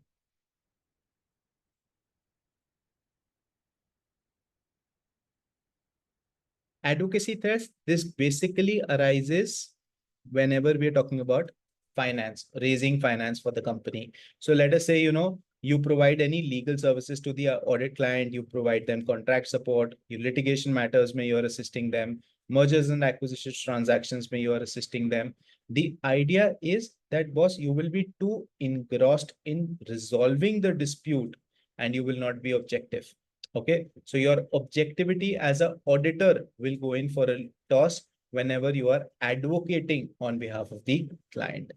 Advocacy threats, this basically arises whenever we're talking about finance, raising finance for the company. So let us say, you provide any legal services to the audit client, you provide them contract support, your litigation matters, may you're assisting them, mergers and acquisitions transactions, may you are assisting them. The idea is that, boss, you will be too engrossed in resolving the dispute and you will not be objective. Okay, so your objectivity as an auditor will go in for a toss whenever you are advocating on behalf of the client.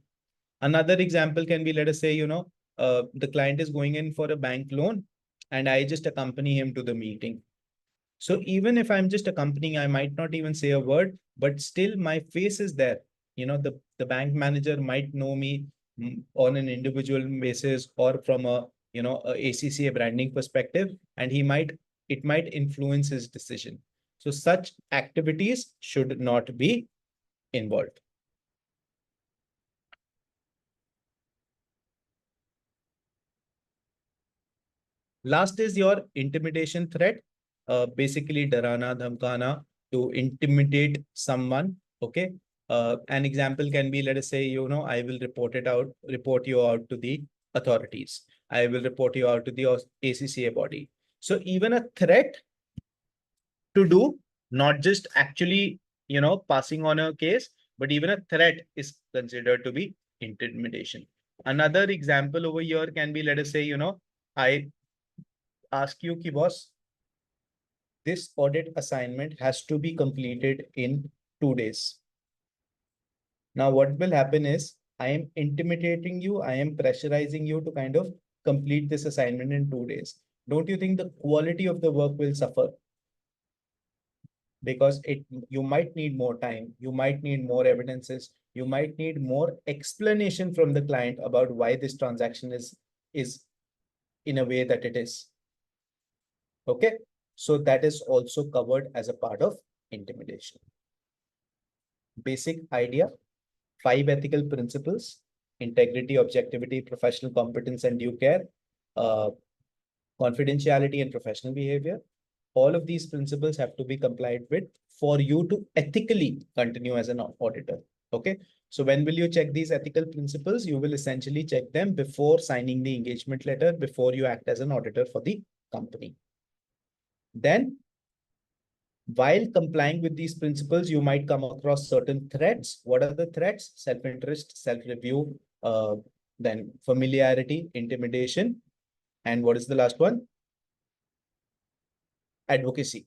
Another example can be, let us say, the client is going in for a bank loan and I just accompany him to the meeting. So even if I'm just accompanying, I might not even say a word, but still my face is there. The bank manager might know me on an individual basis or from a ACCA branding perspective, and it might influence his decision. So such activities should not be involved. Last is your intimidation threat. Basically, darana, dhamkana, to intimidate someone. Okay. An example can be, let us say, I will report you out to the authorities. I will report you out to the ACCA body. So even a threat to do, not just actually, passing on a case, but even a threat is considered to be intimidation. Another example over here can be, let us say, I ask you, ki boss, this audit assignment has to be completed in 2 days. Now, what will happen is I am intimidating you, I am pressurizing you to kind of complete this assignment in 2 days. Don't you think the quality of the work will suffer? Because you might need more time, you might need more evidences, you might need more explanation from the client about why this transaction is in a way that it is. Okay, so that is also covered as a part of intimidation. Basic idea: 5 ethical principles: integrity, objectivity, professional competence, and due care, confidentiality, and professional behavior. All of these principles have to be complied with for you to ethically continue as an auditor. Okay. So when will you check these ethical principles? You will essentially check them before signing the engagement letter, before you act as an auditor for the company. Then, while complying with these principles, you might come across certain threats. What are the threats? Self-interest, self-review, then familiarity, intimidation, and what is the last one? Advocacy.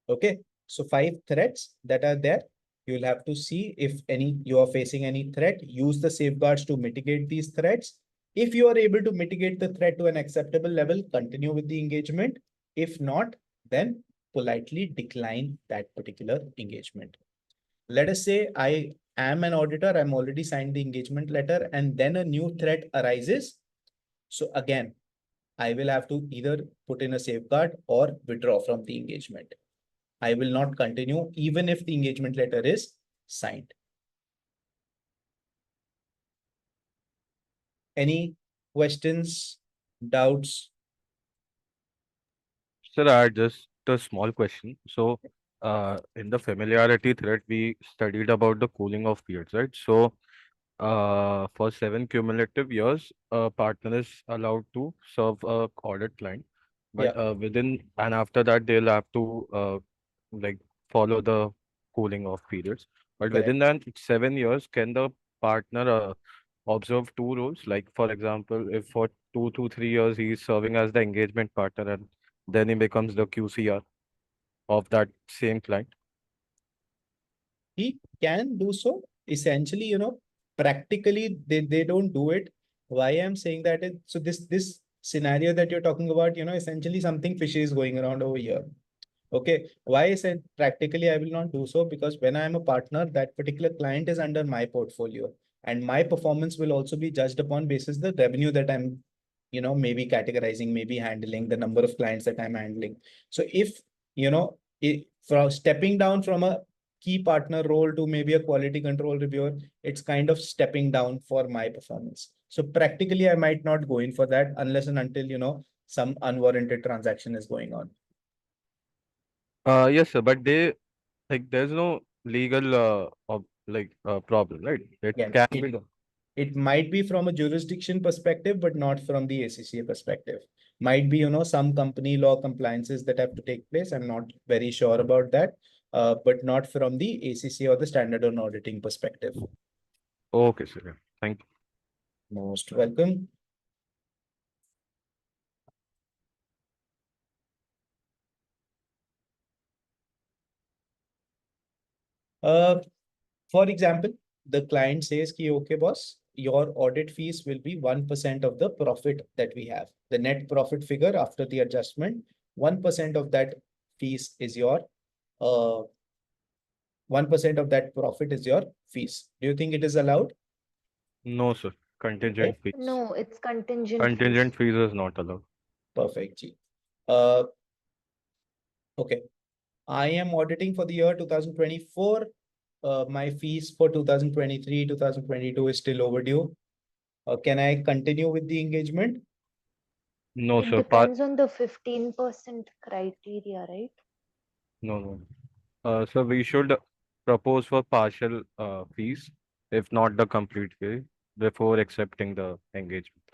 Okay, so 5 threats that are there. You'll have to see if you are facing any threat, use the safeguards to mitigate these threats. If you are able to mitigate the threat to an acceptable level, continue with the engagement. If not, then politely decline that particular engagement. Let us say I am an auditor, I'm already signed the engagement letter, and then a new threat arises. So again, I will have to either put in a safeguard or withdraw from the engagement. I will not continue even if the engagement letter is signed. Any questions, doubts? Sir, I had just a small question. So, in the familiarity thread, we studied about the cooling off periods, right? So, for 7 cumulative years, a partner is allowed to serve a audit client, Yeah, but within and after that, they'll have to like follow the cooling off periods. But correct. within that 7 years, can the partner observe two roles? Like, for example, if for 2 to 3 years he is serving as the engagement partner and then he becomes the QCR of that same client. He can do so. Essentially, practically they don't do it. Why I'm saying that is, so this scenario that you're talking about, essentially something fishy is going around over here. Okay, why I said practically I will not do so, because when I am a partner, that particular client is under my portfolio, and my performance will also be judged upon basis the revenue that I'm, maybe categorizing, maybe handling, the number of clients that I'm handling. So if, from stepping down from a key partner role to maybe a quality control reviewer, it's kind of stepping down for my performance. So practically I might not go in for that unless and until, some unwarranted transaction is going on. Yes, sir, but there's no legal problem, right? It Again, can be done. it might be from a jurisdiction perspective, but not from the ACCA perspective. Might be, some company law compliances that have to take place. I'm not very sure about that, but not from the ACCA or the standard on auditing perspective. Okay, sir. Yeah. Thank you. Most welcome. For example, the client says, ki, okay, boss, your audit fees will be 1% of the profit that we have. The net profit figure after the adjustment, 1% of that fees is your, 1% of that profit is your fees. Do you think it is allowed? No, sir. Contingent fees. No, it's contingent fees. Contingent fees is not allowed. Perfect. Ji. Okay. I am auditing for the year 2024. My fees for 2023, 2022 is still overdue. Can I continue with the engagement? No, It sir. depends on the 15% criteria, right? No, no. So we should propose for partial fees, if not the complete fee, before accepting the engagement.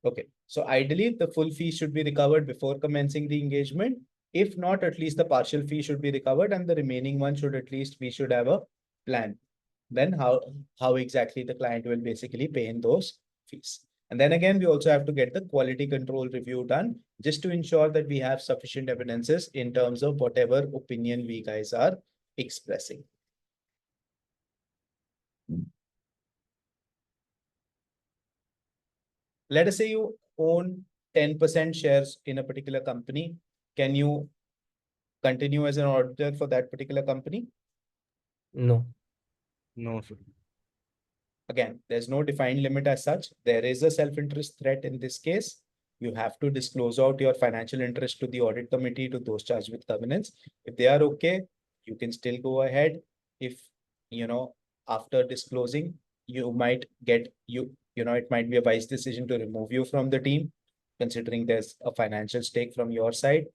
Okay. So ideally, the full fee should be recovered before commencing the engagement. If not, at least the partial fee should be recovered, and the remaining one should, at least we should have a plan. Then how exactly the client will basically pay in those fees. And then again, we also have to get the quality control review done just to ensure that we have sufficient evidences in terms of whatever opinion we guys are expressing. Let us say you own 10% shares in a particular company. Can you continue as an auditor for that particular company? No. No, sir. Again, there's no defined limit as such. There is a self-interest threat in this case. You have to disclose out your financial interest to the audit committee, to those charged with governance. If they are okay, you can still go ahead. If, after disclosing, you might get, it might be a wise decision to remove you from the team, considering there's a financial stake from your side.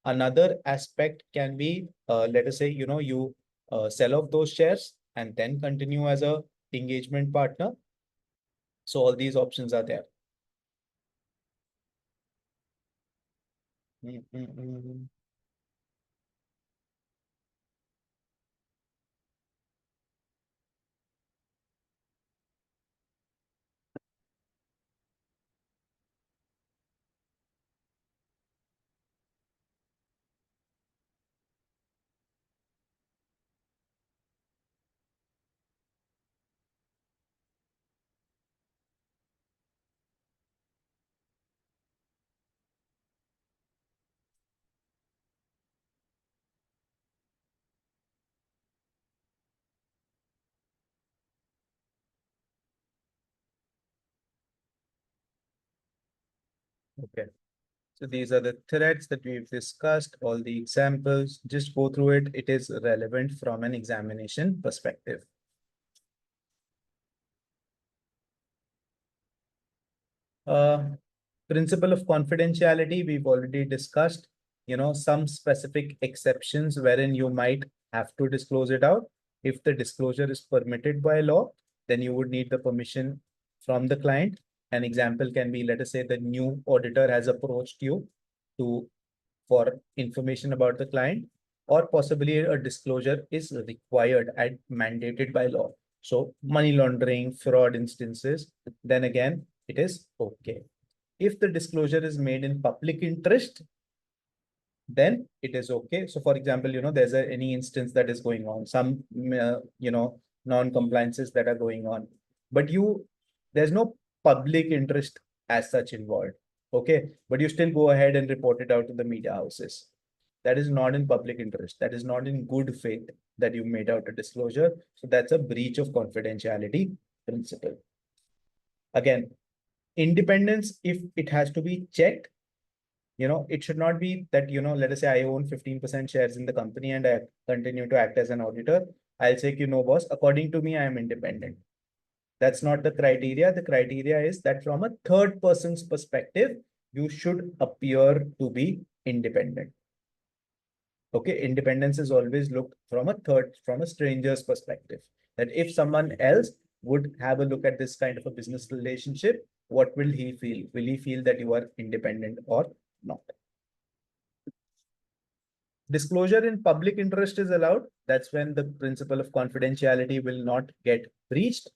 Another aspect can be, let us say, you sell off those shares and then continue as a engagement partner. So all these options are there. Okay. So these are the threats that we've discussed, all the examples. Just go through it. It is relevant from an examination perspective. Principle of confidentiality, we've already discussed, some specific exceptions wherein you might have to disclose it out. If the disclosure is permitted by law, then you would need the permission from the client. An example can be, let us say the new auditor has approached you for information about the client, or possibly a disclosure is required and mandated by law. So money laundering, fraud instances, then again, it is okay. If the disclosure is made in public interest, then it is okay. So for example, there's any instance that is going on, some, non-compliances that are going on, but there's no public interest as such involved. Okay. But you still go ahead and report it out to the media houses. That is not in public interest. That is not in good faith that you made out a disclosure. So that's a breach of confidentiality principle. Again, independence, if it has to be checked, it should not be that, let us say I own 15% shares in the company and I continue to act as an auditor. I'll say, boss, according to me, I am independent. That's not the criteria. The criteria is that from a third person's perspective, you should appear to be independent. Okay, independence is always looked from a stranger's perspective. That if someone else would have a look at this kind of a business relationship, what will he feel? Will he feel that you are independent or not? Disclosure in public interest is allowed. That's when the principle of confidentiality will not get breached.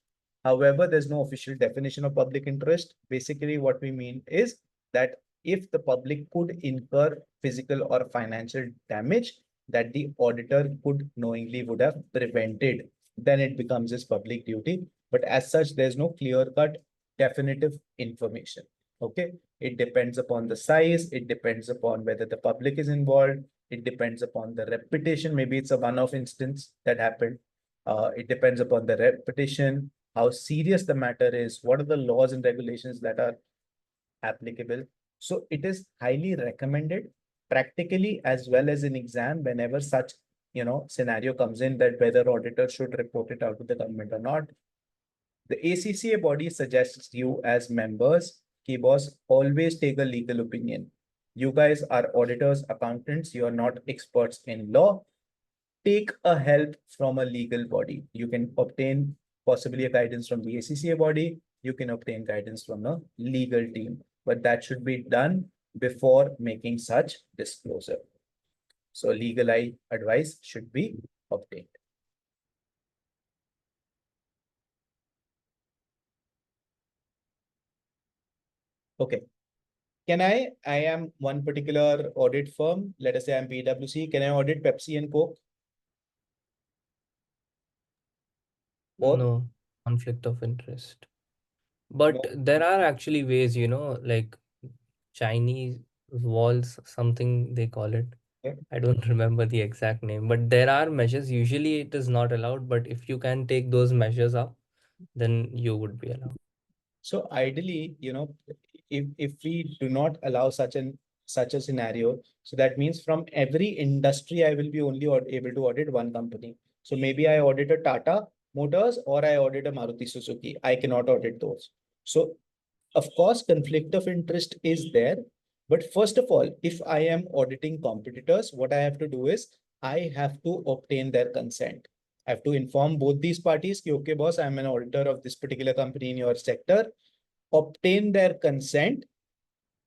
However, there's no official definition of public interest. Basically, what we mean is that if the public could incur physical or financial damage that the auditor could knowingly would have prevented, then it becomes his public duty. But as such, there's no clear-cut definitive information. Okay, it depends upon the size, it depends upon whether the public is involved, it depends upon the reputation. Maybe it's a one-off instance that happened. It depends upon the reputation, how serious the matter is, what are the laws and regulations that are applicable. So it is highly recommended practically as well as in exam whenever such scenario comes in, that whether auditor should report it out to the government or not. The ACCA body suggests you as members, boss, always take a legal opinion. You guys are auditors, accountants, you are not experts in law. Take a help from a legal body. You can obtain possibly a guidance from the ACCA body. You can obtain guidance from a legal team, but that should be done before making such disclosure. So legal advice should be obtained. Okay. I am one particular audit firm. Let us say I'm PwC. Can I audit Pepsi and Coke? Or No conflict of interest. But there are actually ways, like Chinese walls, something they call it. Okay. I don't remember the exact name, but there are measures. Usually it is not allowed, but if you can take those measures up, then you would be allowed. So ideally, if we do not allow such a scenario, so that means from every industry, I will be only able to audit one company. So maybe I audit a Tata Motors or I audit a Maruti Suzuki. I cannot audit those. So of course, conflict of interest is there. But first of all, if I am auditing competitors, what I have to do is I have to obtain their consent. I have to inform both these parties, okay, boss, I'm an auditor of this particular company in your sector, obtain their consent,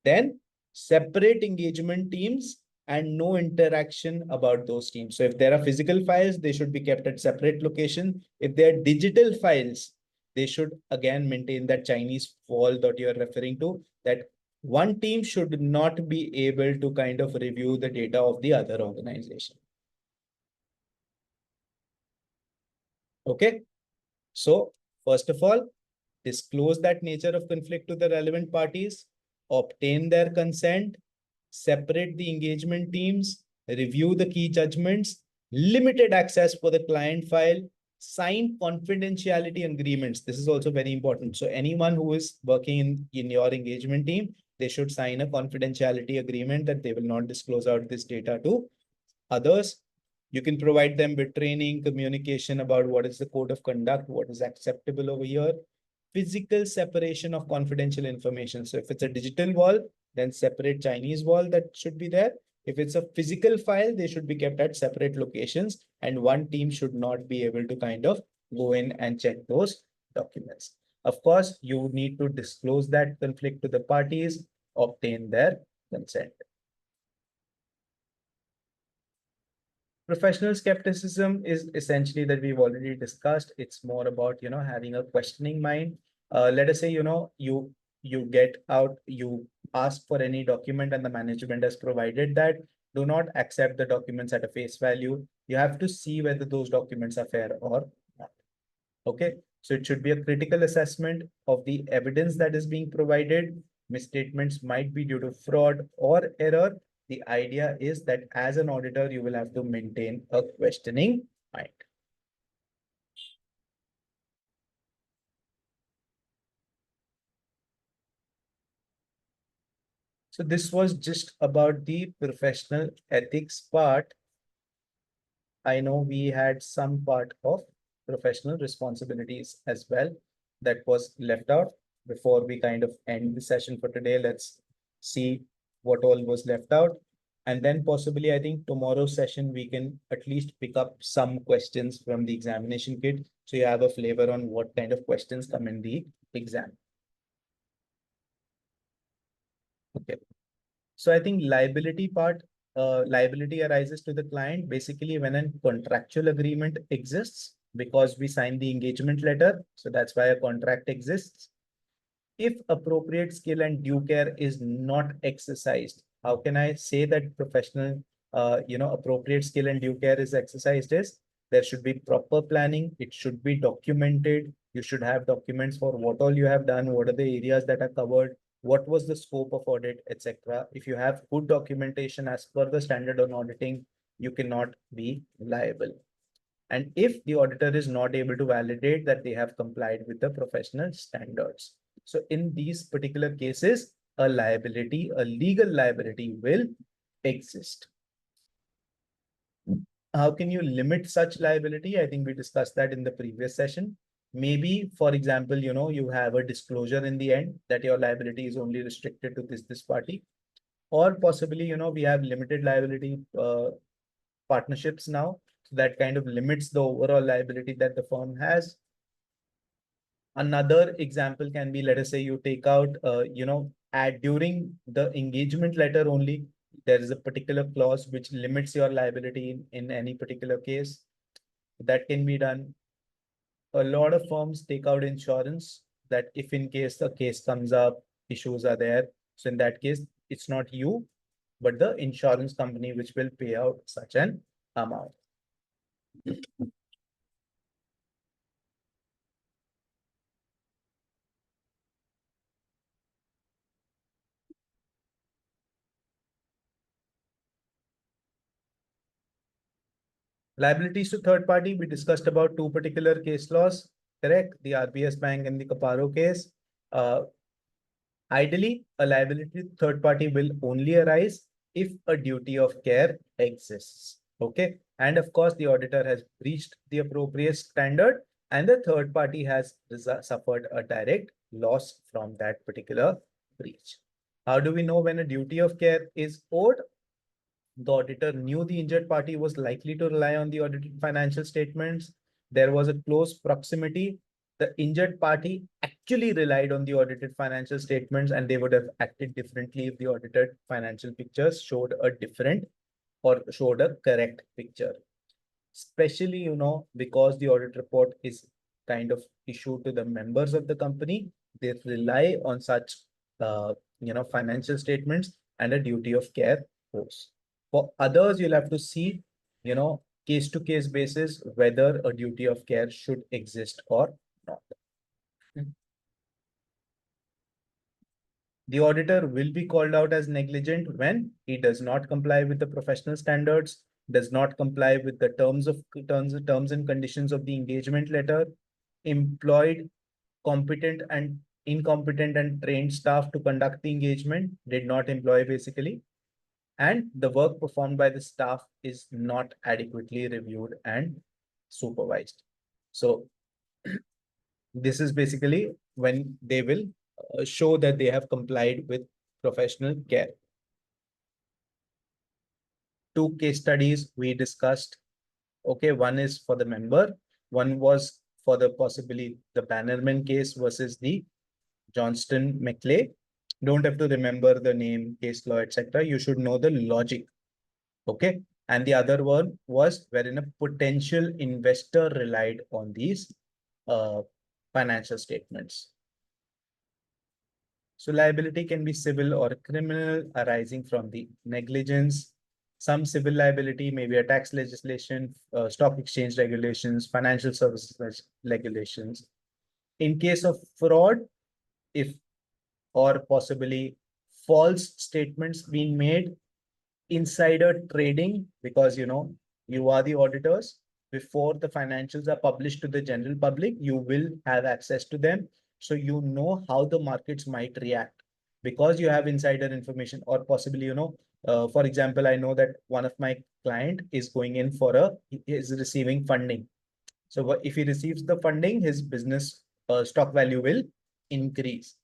then separate engagement teams and no interaction about those teams. So if there are physical files, they should be kept at separate location. If they are digital files, they should again maintain that Chinese wall that you're referring to, that one team should not be able to kind of review the data of the other organization. Okay. So first of all, disclose that nature of conflict to the relevant parties, obtain their consent, separate the engagement teams, review the key judgments, limited access for the client file, sign confidentiality agreements. This is also very important. So anyone who is working in your engagement team, they should sign a confidentiality agreement that they will not disclose out this data to others. You can provide them with training, communication about what is the code of conduct, what is acceptable over here, physical separation of confidential information. So if it's a digital wall, then separate Chinese wall that should be there. If it's a physical file, they should be kept at separate locations, and one team should not be able to kind of go in and check those documents. Of course, you need to disclose that conflict to the parties, obtain their consent. Professional skepticism is essentially that we've already discussed. It's more about, having a questioning mind. Let us say, you get out, you ask for any document and the management has provided that. Do not accept the documents at a face value. You have to see whether those documents are fair or not. Okay, so it should be a critical assessment of the evidence that is being provided. Misstatements might be due to fraud or error. The idea is that as an auditor, you will have to maintain a questioning mind. So this was just about the professional ethics part. I know we had some part of professional responsibilities as well that was left out. Before we kind of end the session for today, let's see what all was left out. And then possibly, I think tomorrow's session, we can at least pick up some questions from the examination kit. So you have a flavor on what kind of questions come in the exam. Okay. So I think liability part, liability arises to the client basically when a contractual agreement exists because we sign the engagement letter. So that's why a contract exists. If appropriate skill and due care is not exercised, how can I say that professional, appropriate skill and due care is exercised is there should be proper planning. It should be documented. You should have documents for what all you have done, what are the areas that are covered, what was the scope of audit, etc. If you have good documentation as per the standard on auditing, you cannot be liable. And if the auditor is not able to validate that they have complied with the professional standards. So in these particular cases, a liability, a legal liability will exist. How can you limit such liability? I think we discussed that in the previous session. Maybe, for example, you have a disclosure in the end that your liability is only restricted to this party. Or possibly, we have limited liability partnerships now. So that kind of limits the overall liability that the firm has. Another example can be, let us say you take out, during the engagement letter only, there is a particular clause which limits your liability in any particular case. That can be done. A lot of firms take out insurance that if in case the case comes up, issues are there. So in that case, it's not you, but the insurance company which will pay out such an amount. Liabilities to third party, we discussed about two particular case laws, correct? The RBS Bank and the Caparo case. Ideally, a liability to third party will only arise if a duty of care exists. Okay. And of course, the auditor has breached the appropriate standard and the third party has suffered a direct loss from that particular breach. How do we know when a duty of care is owed? The auditor knew the injured party was likely to rely on the audited financial statements. There was a close proximity. The injured party actually relied on the audited financial statements and they would have acted differently if the audited financial pictures showed a different or showed a correct picture. Especially, because the audit report is kind of issued to the members of the company, they rely on such, financial statements and a duty of care force. For others, you'll have to see, case to case basis, whether a duty of care should exist or not. The auditor will be called out as negligent when he does not comply with the professional standards, does not comply with the terms and conditions of the engagement letter, employed competent and incompetent and trained staff to conduct the engagement, did not employ basically, and the work performed by the staff is not adequately reviewed and supervised. So this is basically when they will show that they have complied with professional care. 2 case studies we discussed. Okay, one is for the member, one was for the possibly the Bannerman case versus the Johnston McClay. Don't have to remember the name, case law, etc. You should know the logic. Okay. And the other one was wherein a potential investor relied on these financial statements. So liability can be civil or criminal arising from the negligence. Some civil liability may be a tax legislation, stock exchange regulations, financial services regulations. In case of fraud, if or possibly false statements being made, insider trading, because you are the auditors. Before the financials are published to the general public, you will have access to them. So you know how the markets might react because you have insider information, or possibly, for example, I know that one of my client is going in for is receiving funding. So if he receives the funding, his business stock value will increase.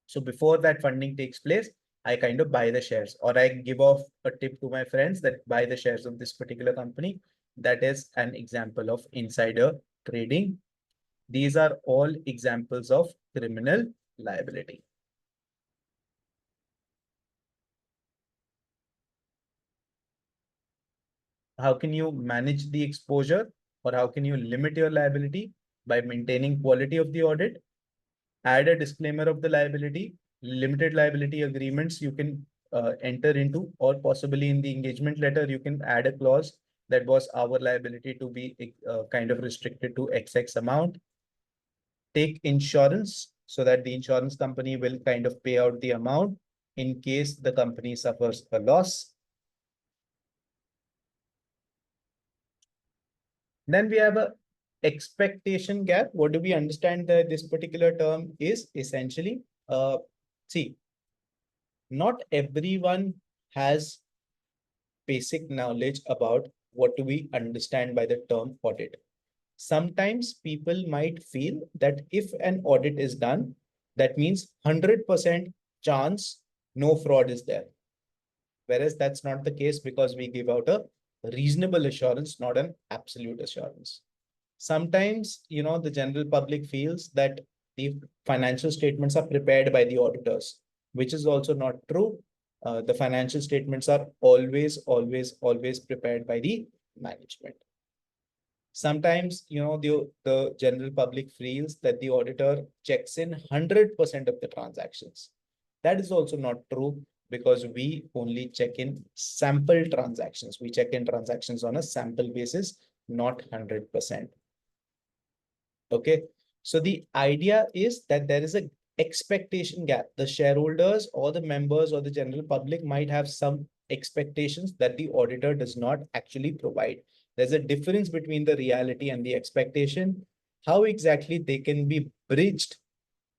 So before that funding takes place, I kind of buy the shares, or I give off a tip to my friends that buy the shares of this particular company. That is an example of insider trading. These are all examples of criminal liability. How can you manage the exposure, or how can you limit your liability? By maintaining quality of the audit, add a disclaimer of the liability, limited liability agreements you can enter into, or possibly in the engagement letter, you can add a clause that was our liability to be kind of restricted to XX amount. Take insurance so that the insurance company will kind of pay out the amount in case the company suffers a loss. Then we have a expectation gap. What do we understand that this particular term is essentially? See, not everyone has basic knowledge about what do we understand by the term audit. Sometimes people might feel that if an audit is done, that means 100% chance no fraud is there. Whereas that's not the case, because we give out a reasonable assurance, not an absolute assurance. Sometimes, the general public feels that the financial statements are prepared by the auditors, which is also not true. The financial statements are always, always, always prepared by the management. Sometimes, the general public feels that the auditor checks in 100% of the transactions. That is also not true, because we only check in sample transactions. We check in transactions on a sample basis, not 100%. Okay. So the idea is that there is a expectation gap. The shareholders or the members or the general public might have some expectations that the auditor does not actually provide. There's a difference between the reality and the expectation. How exactly they can be bridged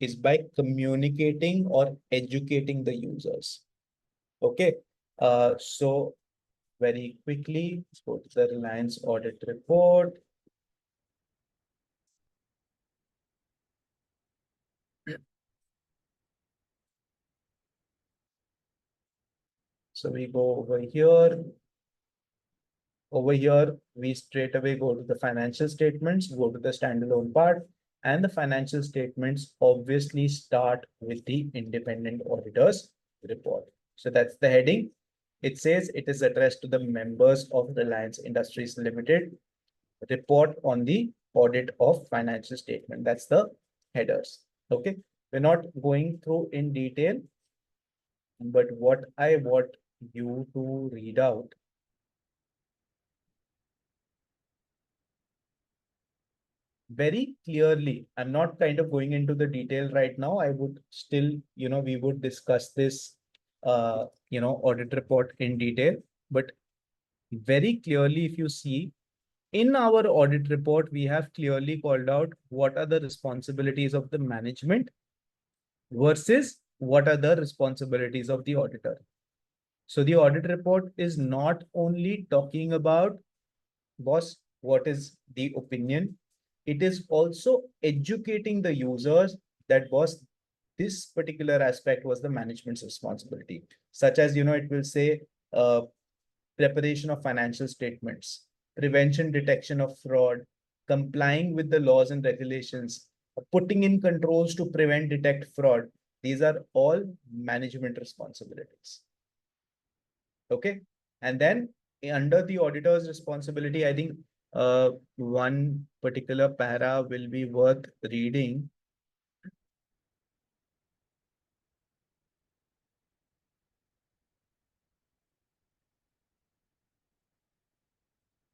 is by communicating or educating the users. Okay. So very quickly, let's go to the Reliance audit report. So we go over here. Over here, we straight away go to the financial statements, go to the standalone part, and the financial statements obviously start with the independent auditor's report. So that's the heading. It says it is addressed to the members of Reliance Industries Limited. Report on the audit of financial statement. That's the headers. Okay. We're not going through in detail, but what I want you to read out very clearly. I'm not kind of going into the detail right now. I would still, we would discuss this, audit report in detail, but very clearly, if you see in our audit report, we have clearly called out what are the responsibilities of the management versus what are the responsibilities of the auditor. So the audit report is not only talking about, boss, what is the opinion, it is also educating the users that, boss, this particular aspect was the management's responsibility, such as, it will say preparation of financial statements, prevention, detection of fraud, complying with the laws and regulations, putting in controls to prevent, detect fraud. These are all management responsibilities. Okay. And then under the auditor's responsibility, I think one particular para will be worth reading.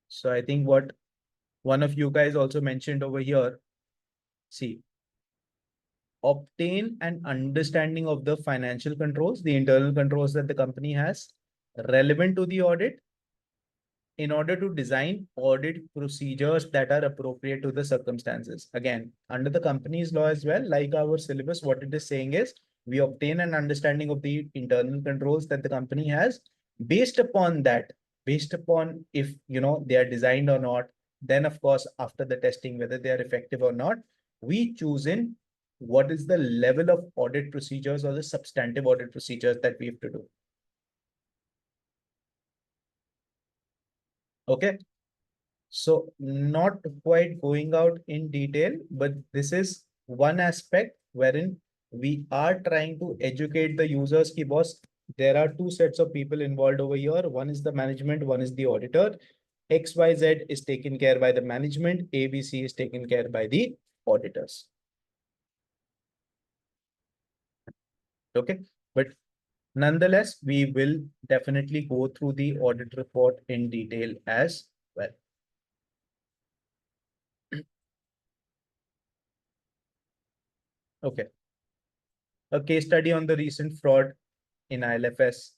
So I think what one of you guys also mentioned over here, see, obtain an understanding of the financial controls, the internal controls that the company has relevant to the audit, in order to design audit procedures that are appropriate to the circumstances. Again, under the company's law as well, like our syllabus, what it is saying is we obtain an understanding of the internal controls that the company has. Based upon that, based upon if they are designed or not, then of course, after the testing, whether they are effective or not, we choose in what is the level of audit procedures or the substantive audit procedures that we have to do. Okay. So not quite going out in detail, but this is one aspect wherein we are trying to educate the users ki, boss, there are two sets of people involved over here. One is the management, one is the auditor. XYZ is taken care by the management, ABC is taken care by the auditors. Okay, but nonetheless, we will definitely go through the audit report in detail as well. Okay. A case study on the recent fraud in ILFS.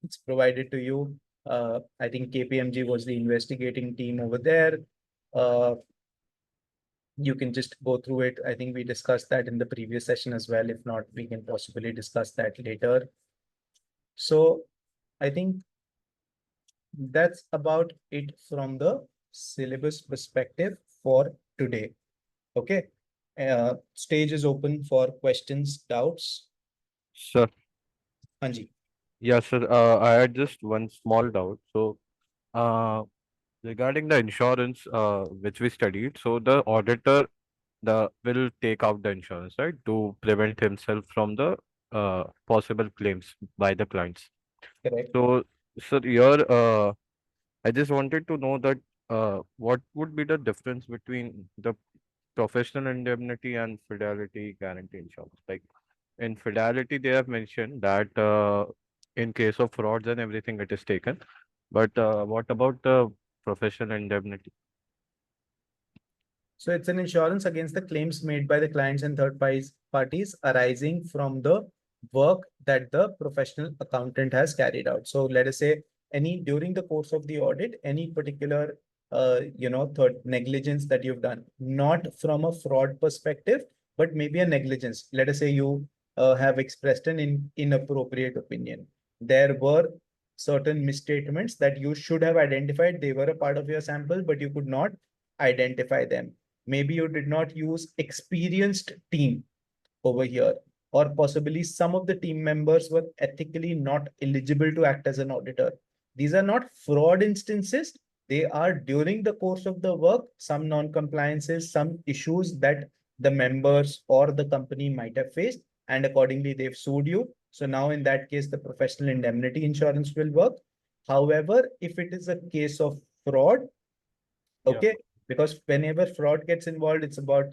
It's provided to you. I think KPMG was the investigating team over there. You can just go through it. I think we discussed that in the previous session as well. If not, we can possibly discuss that later. So I think that's about it from the syllabus perspective for today. Okay. Stage is open for questions, doubts. Sir. Anji. Yeah, sir. I had just one small doubt. So, regarding the insurance, which we studied, so the auditor will take out the insurance, right, to prevent himself from the possible claims by the clients. Correct. So, sir, here, I just wanted to know that what would be the difference between the professional indemnity and fidelity guarantee insurance? Like in fidelity, they have mentioned that in case of frauds and everything, it is taken. But what about the professional indemnity? So it's an insurance against the claims made by the clients and third parties arising from the work that the professional accountant has carried out. So let us say during the course of the audit, any particular third negligence that you've done, not from a fraud perspective, but maybe a negligence. Let us say you have expressed an inappropriate opinion. There were certain misstatements that you should have identified. They were a part of your sample, but you could not identify them. Maybe you did not use experienced team over here, or possibly some of the team members were ethically not eligible to act as an auditor. These are not fraud instances. They are during the course of the work, some non-compliances, some issues that the members or the company might have faced, and accordingly they've sued you. So now in that case, the professional indemnity insurance will work. However, if it is a case of fraud, okay, because whenever fraud gets involved, it's about,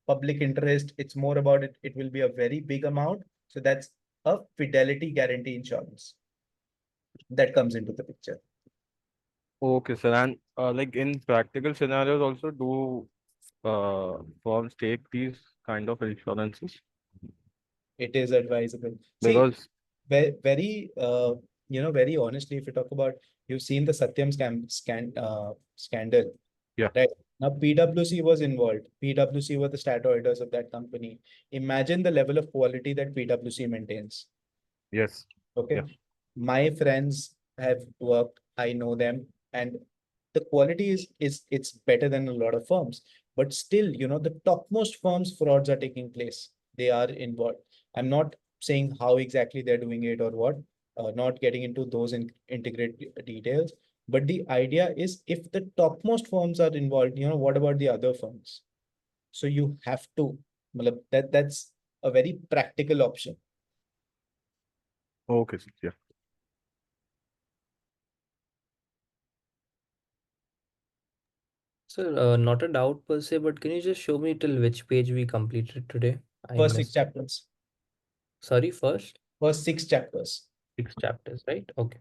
public interest. It's more about it. It will be a very big amount. So that's a fidelity guarantee insurance that comes into the picture. Okay, sir. And like in practical scenarios also, do firms take these kind of insurances? It is advisable. Because See, very, very honestly, if you talk about, you've seen the Satyam scandal. Yeah. Right. Now PwC was involved. PwC were the stat auditors of that company. Imagine the level of quality that PwC maintains. Yes. Okay. Yeah. My friends have worked, I know them, and the quality is it's better than a lot of firms. But still, the topmost firms frauds are taking place. They are involved. I'm not saying how exactly they're doing it or what, not getting into those integrate details. But the idea is if the topmost firms are involved, what about the other firms? So you have to, that's a very practical option. Okay, sir. Yeah. So, not a doubt per se, but can you just show me till which page we completed today? I First six missed it. chapters. Sorry, first First six chapters. 6 chapters, right? Okay.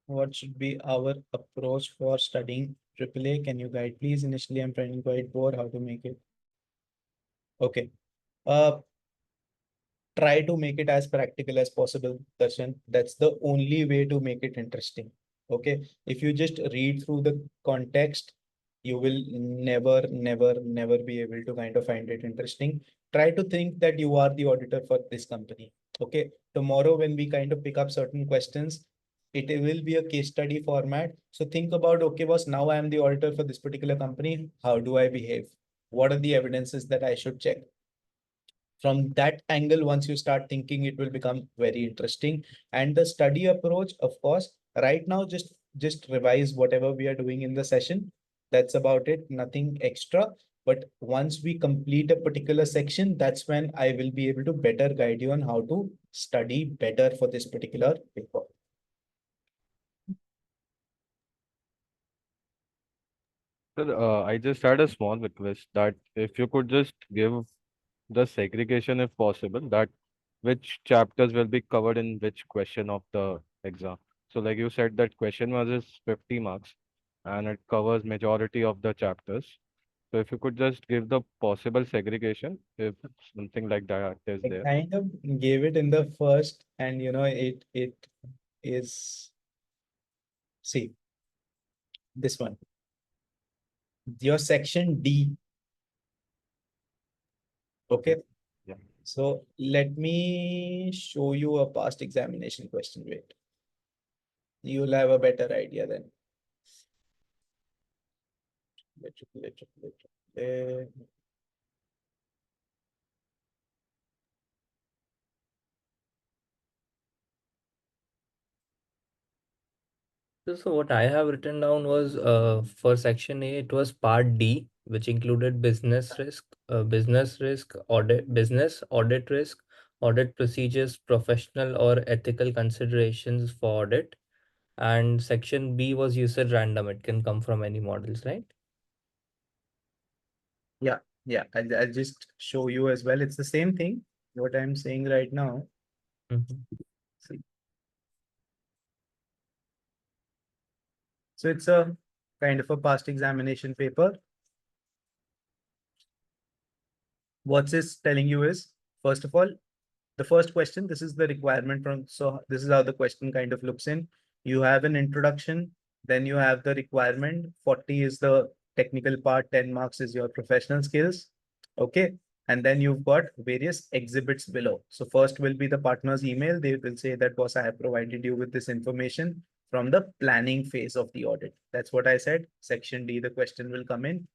What should be our approach for studying AAA? Can you guide, please? Initially, I'm finding quite bored. How to make it? Okay. Uh, Try to make it as practical as possible, Darshan. That's the only way to make it interesting. Okay. If you just read through the context, you will never be able to kind of find it interesting. Try to think that you are the auditor for this company. Okay. Tomorrow, when we kind of pick up certain questions, it will be a case study format. So think about, okay, boss, now I am the auditor for this particular company. How do I behave? What are the evidences that I should check? From that angle, once you start thinking, it will become very interesting. And the study approach, of course, right now, just revise whatever we are doing in the session. That's about it, nothing extra. But once we complete a particular section, that's when I will be able to better guide you on how to study better for this particular paper. Sir, I just had a small request that if you could just give the segregation if possible, that which chapters will be covered in which question of the exam. So like you said, that question was is 50 marks and it covers majority of the chapters. So if you could just give the possible segregation, if something like that is I there. kind of gave it in the first, and it is, see, this one, your section D. Okay. Yeah. So let me show you a past examination question. Wait, you'll have a better idea then. So what I have written down was for section A, it was part D, which included business risk, audit risk, audit procedures, professional or ethical considerations for audit. And section B was you said random. It can come from any models, right? Yeah, yeah. I'll just show you as well. It's the same thing. What I'm saying right now. See. So it's a kind of a past examination paper. What this telling you is, first of all, the first question, this is the requirement from, so this is how the question kind of looks in. You have an introduction, then you have the requirement, 40 is the technical part, 10 marks is your professional skills. Okay. And then you've got various exhibits below. So first will be the partner's email. They will say that, boss, I have provided you with this information from the planning phase of the audit. That's what I said. Section D, the question will come in.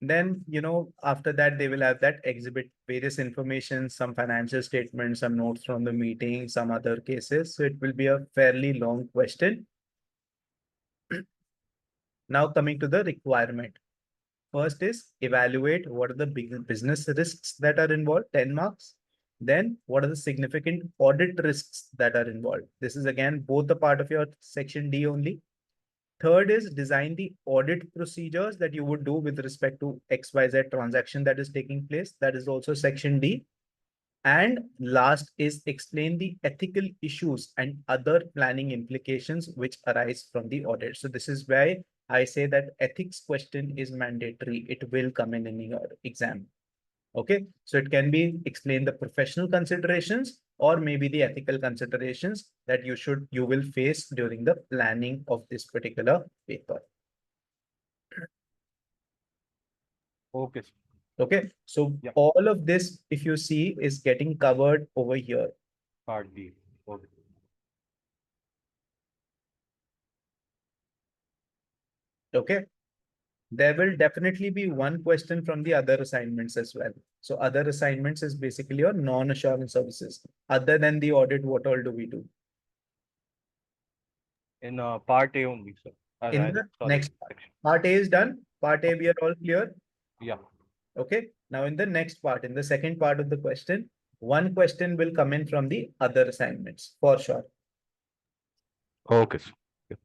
Then, after that, they will have that exhibit various information, some financial statements, some notes from the meeting, some other cases. So it will be a fairly long question. Now coming to the requirement. First is evaluate what are the big business risks that are involved, 10 marks. Then what are the significant audit risks that are involved? This is again both the part of your section D only. Third is design the audit procedures that you would do with respect to XYZ transaction that is taking place. That is also section D. And last is explain the ethical issues and other planning implications which arise from the audit. So this is why I say that ethics question is mandatory. It will come in your exam. Okay, so it can be explain the professional considerations or maybe the ethical considerations that you will face during the planning of this particular paper. Okay. Okay, so Yeah. all of this, if you see, is getting covered over here. Part D. Okay. Okay, there will definitely be one question from the other assignments as well. So other assignments is basically your non-assurance services. Other than the audit, what all do we do? In part A only, sir. In the Sorry, next part. section. Part A is done. Part A, we are all clear. Yeah. Okay, now in the next part, in the second part of the question, one question will come in from the other assignments for sure. Okay, sir. Yeah.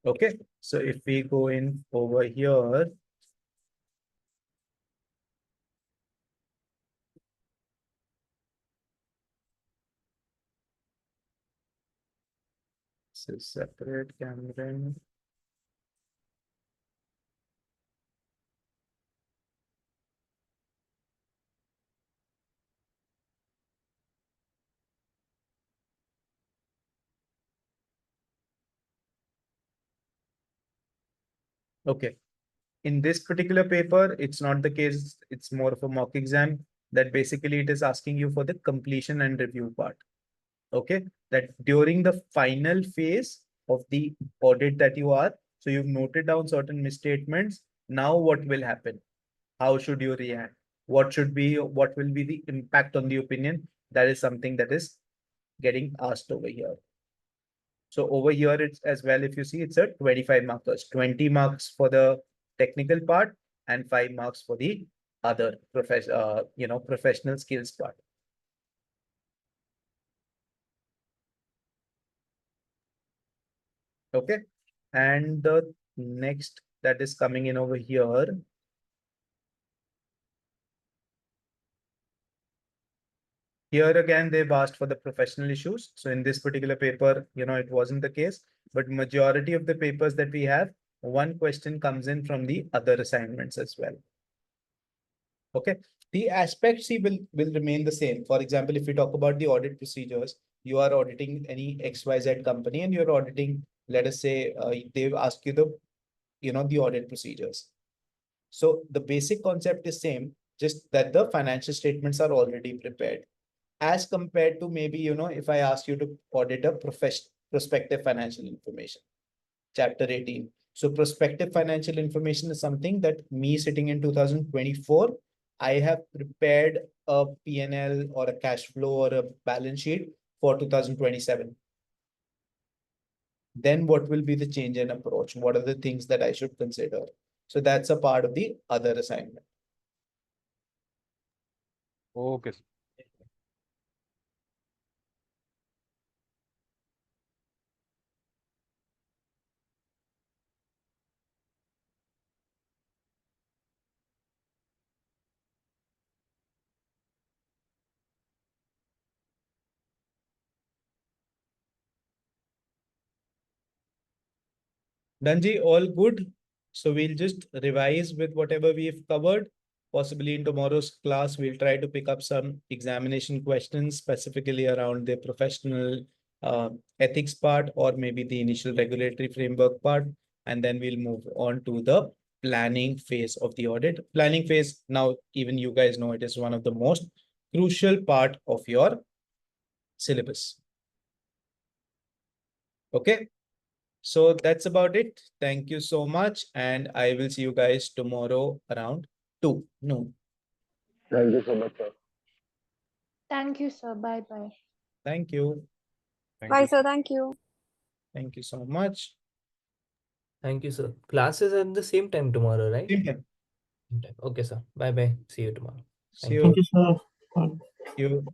Okay, so if we go in over here, this is separate camera. Okay, in this particular paper, it's not the case. It's more of a mock exam that basically it is asking you for the completion and review part. Okay, that during the final phase of the audit that you are, so you've noted down certain misstatements. Now what will happen? How should you react? What will be the impact on the opinion? That is something that is getting asked over here. So over here, it's as well, if you see, it's a 25 markers, 20 marks for the technical part and 5 marks for the other professional skills part. Okay. And the next that is coming in over here. Here again, they've asked for the professional issues. So in this particular paper, it wasn't the case, but majority of the papers that we have, one question comes in from the other assignments as well. Okay, the aspects will remain the same. For example, if we talk about the audit procedures, you are auditing any XYZ company and you're auditing, let us say, they've asked you the audit procedures. So the basic concept is same, just that the financial statements are already prepared. As compared to maybe, if I ask you to audit a prospective financial information, chapter 18. So prospective financial information is something that me sitting in 2024, I have prepared a P&L or a cash flow or a balance sheet for 2027. Then what will be the change in approach? What are the things that I should consider? So that's a part of the other assignment. Okay. Danji, all good. So we'll just revise with whatever we've covered. Possibly in tomorrow's class, we'll try to pick up some examination questions specifically around the professional ethics part or maybe the initial regulatory framework part. And then we'll move on to the planning phase of the audit. Planning phase, now even you guys know it is one of the most crucial part of your syllabus. Okay. So that's about it. Thank you so much. And I will see you guys tomorrow around 2 noon. Thank you so much, sir. Thank you, sir. Bye bye. Thank you. Bye, sir. Thank you. Thank you so much. Thank you, sir. Class is at the same time tomorrow, right? Same time. Okay, sir. Bye bye. See you tomorrow. See Thank you. Thank you, sir. You.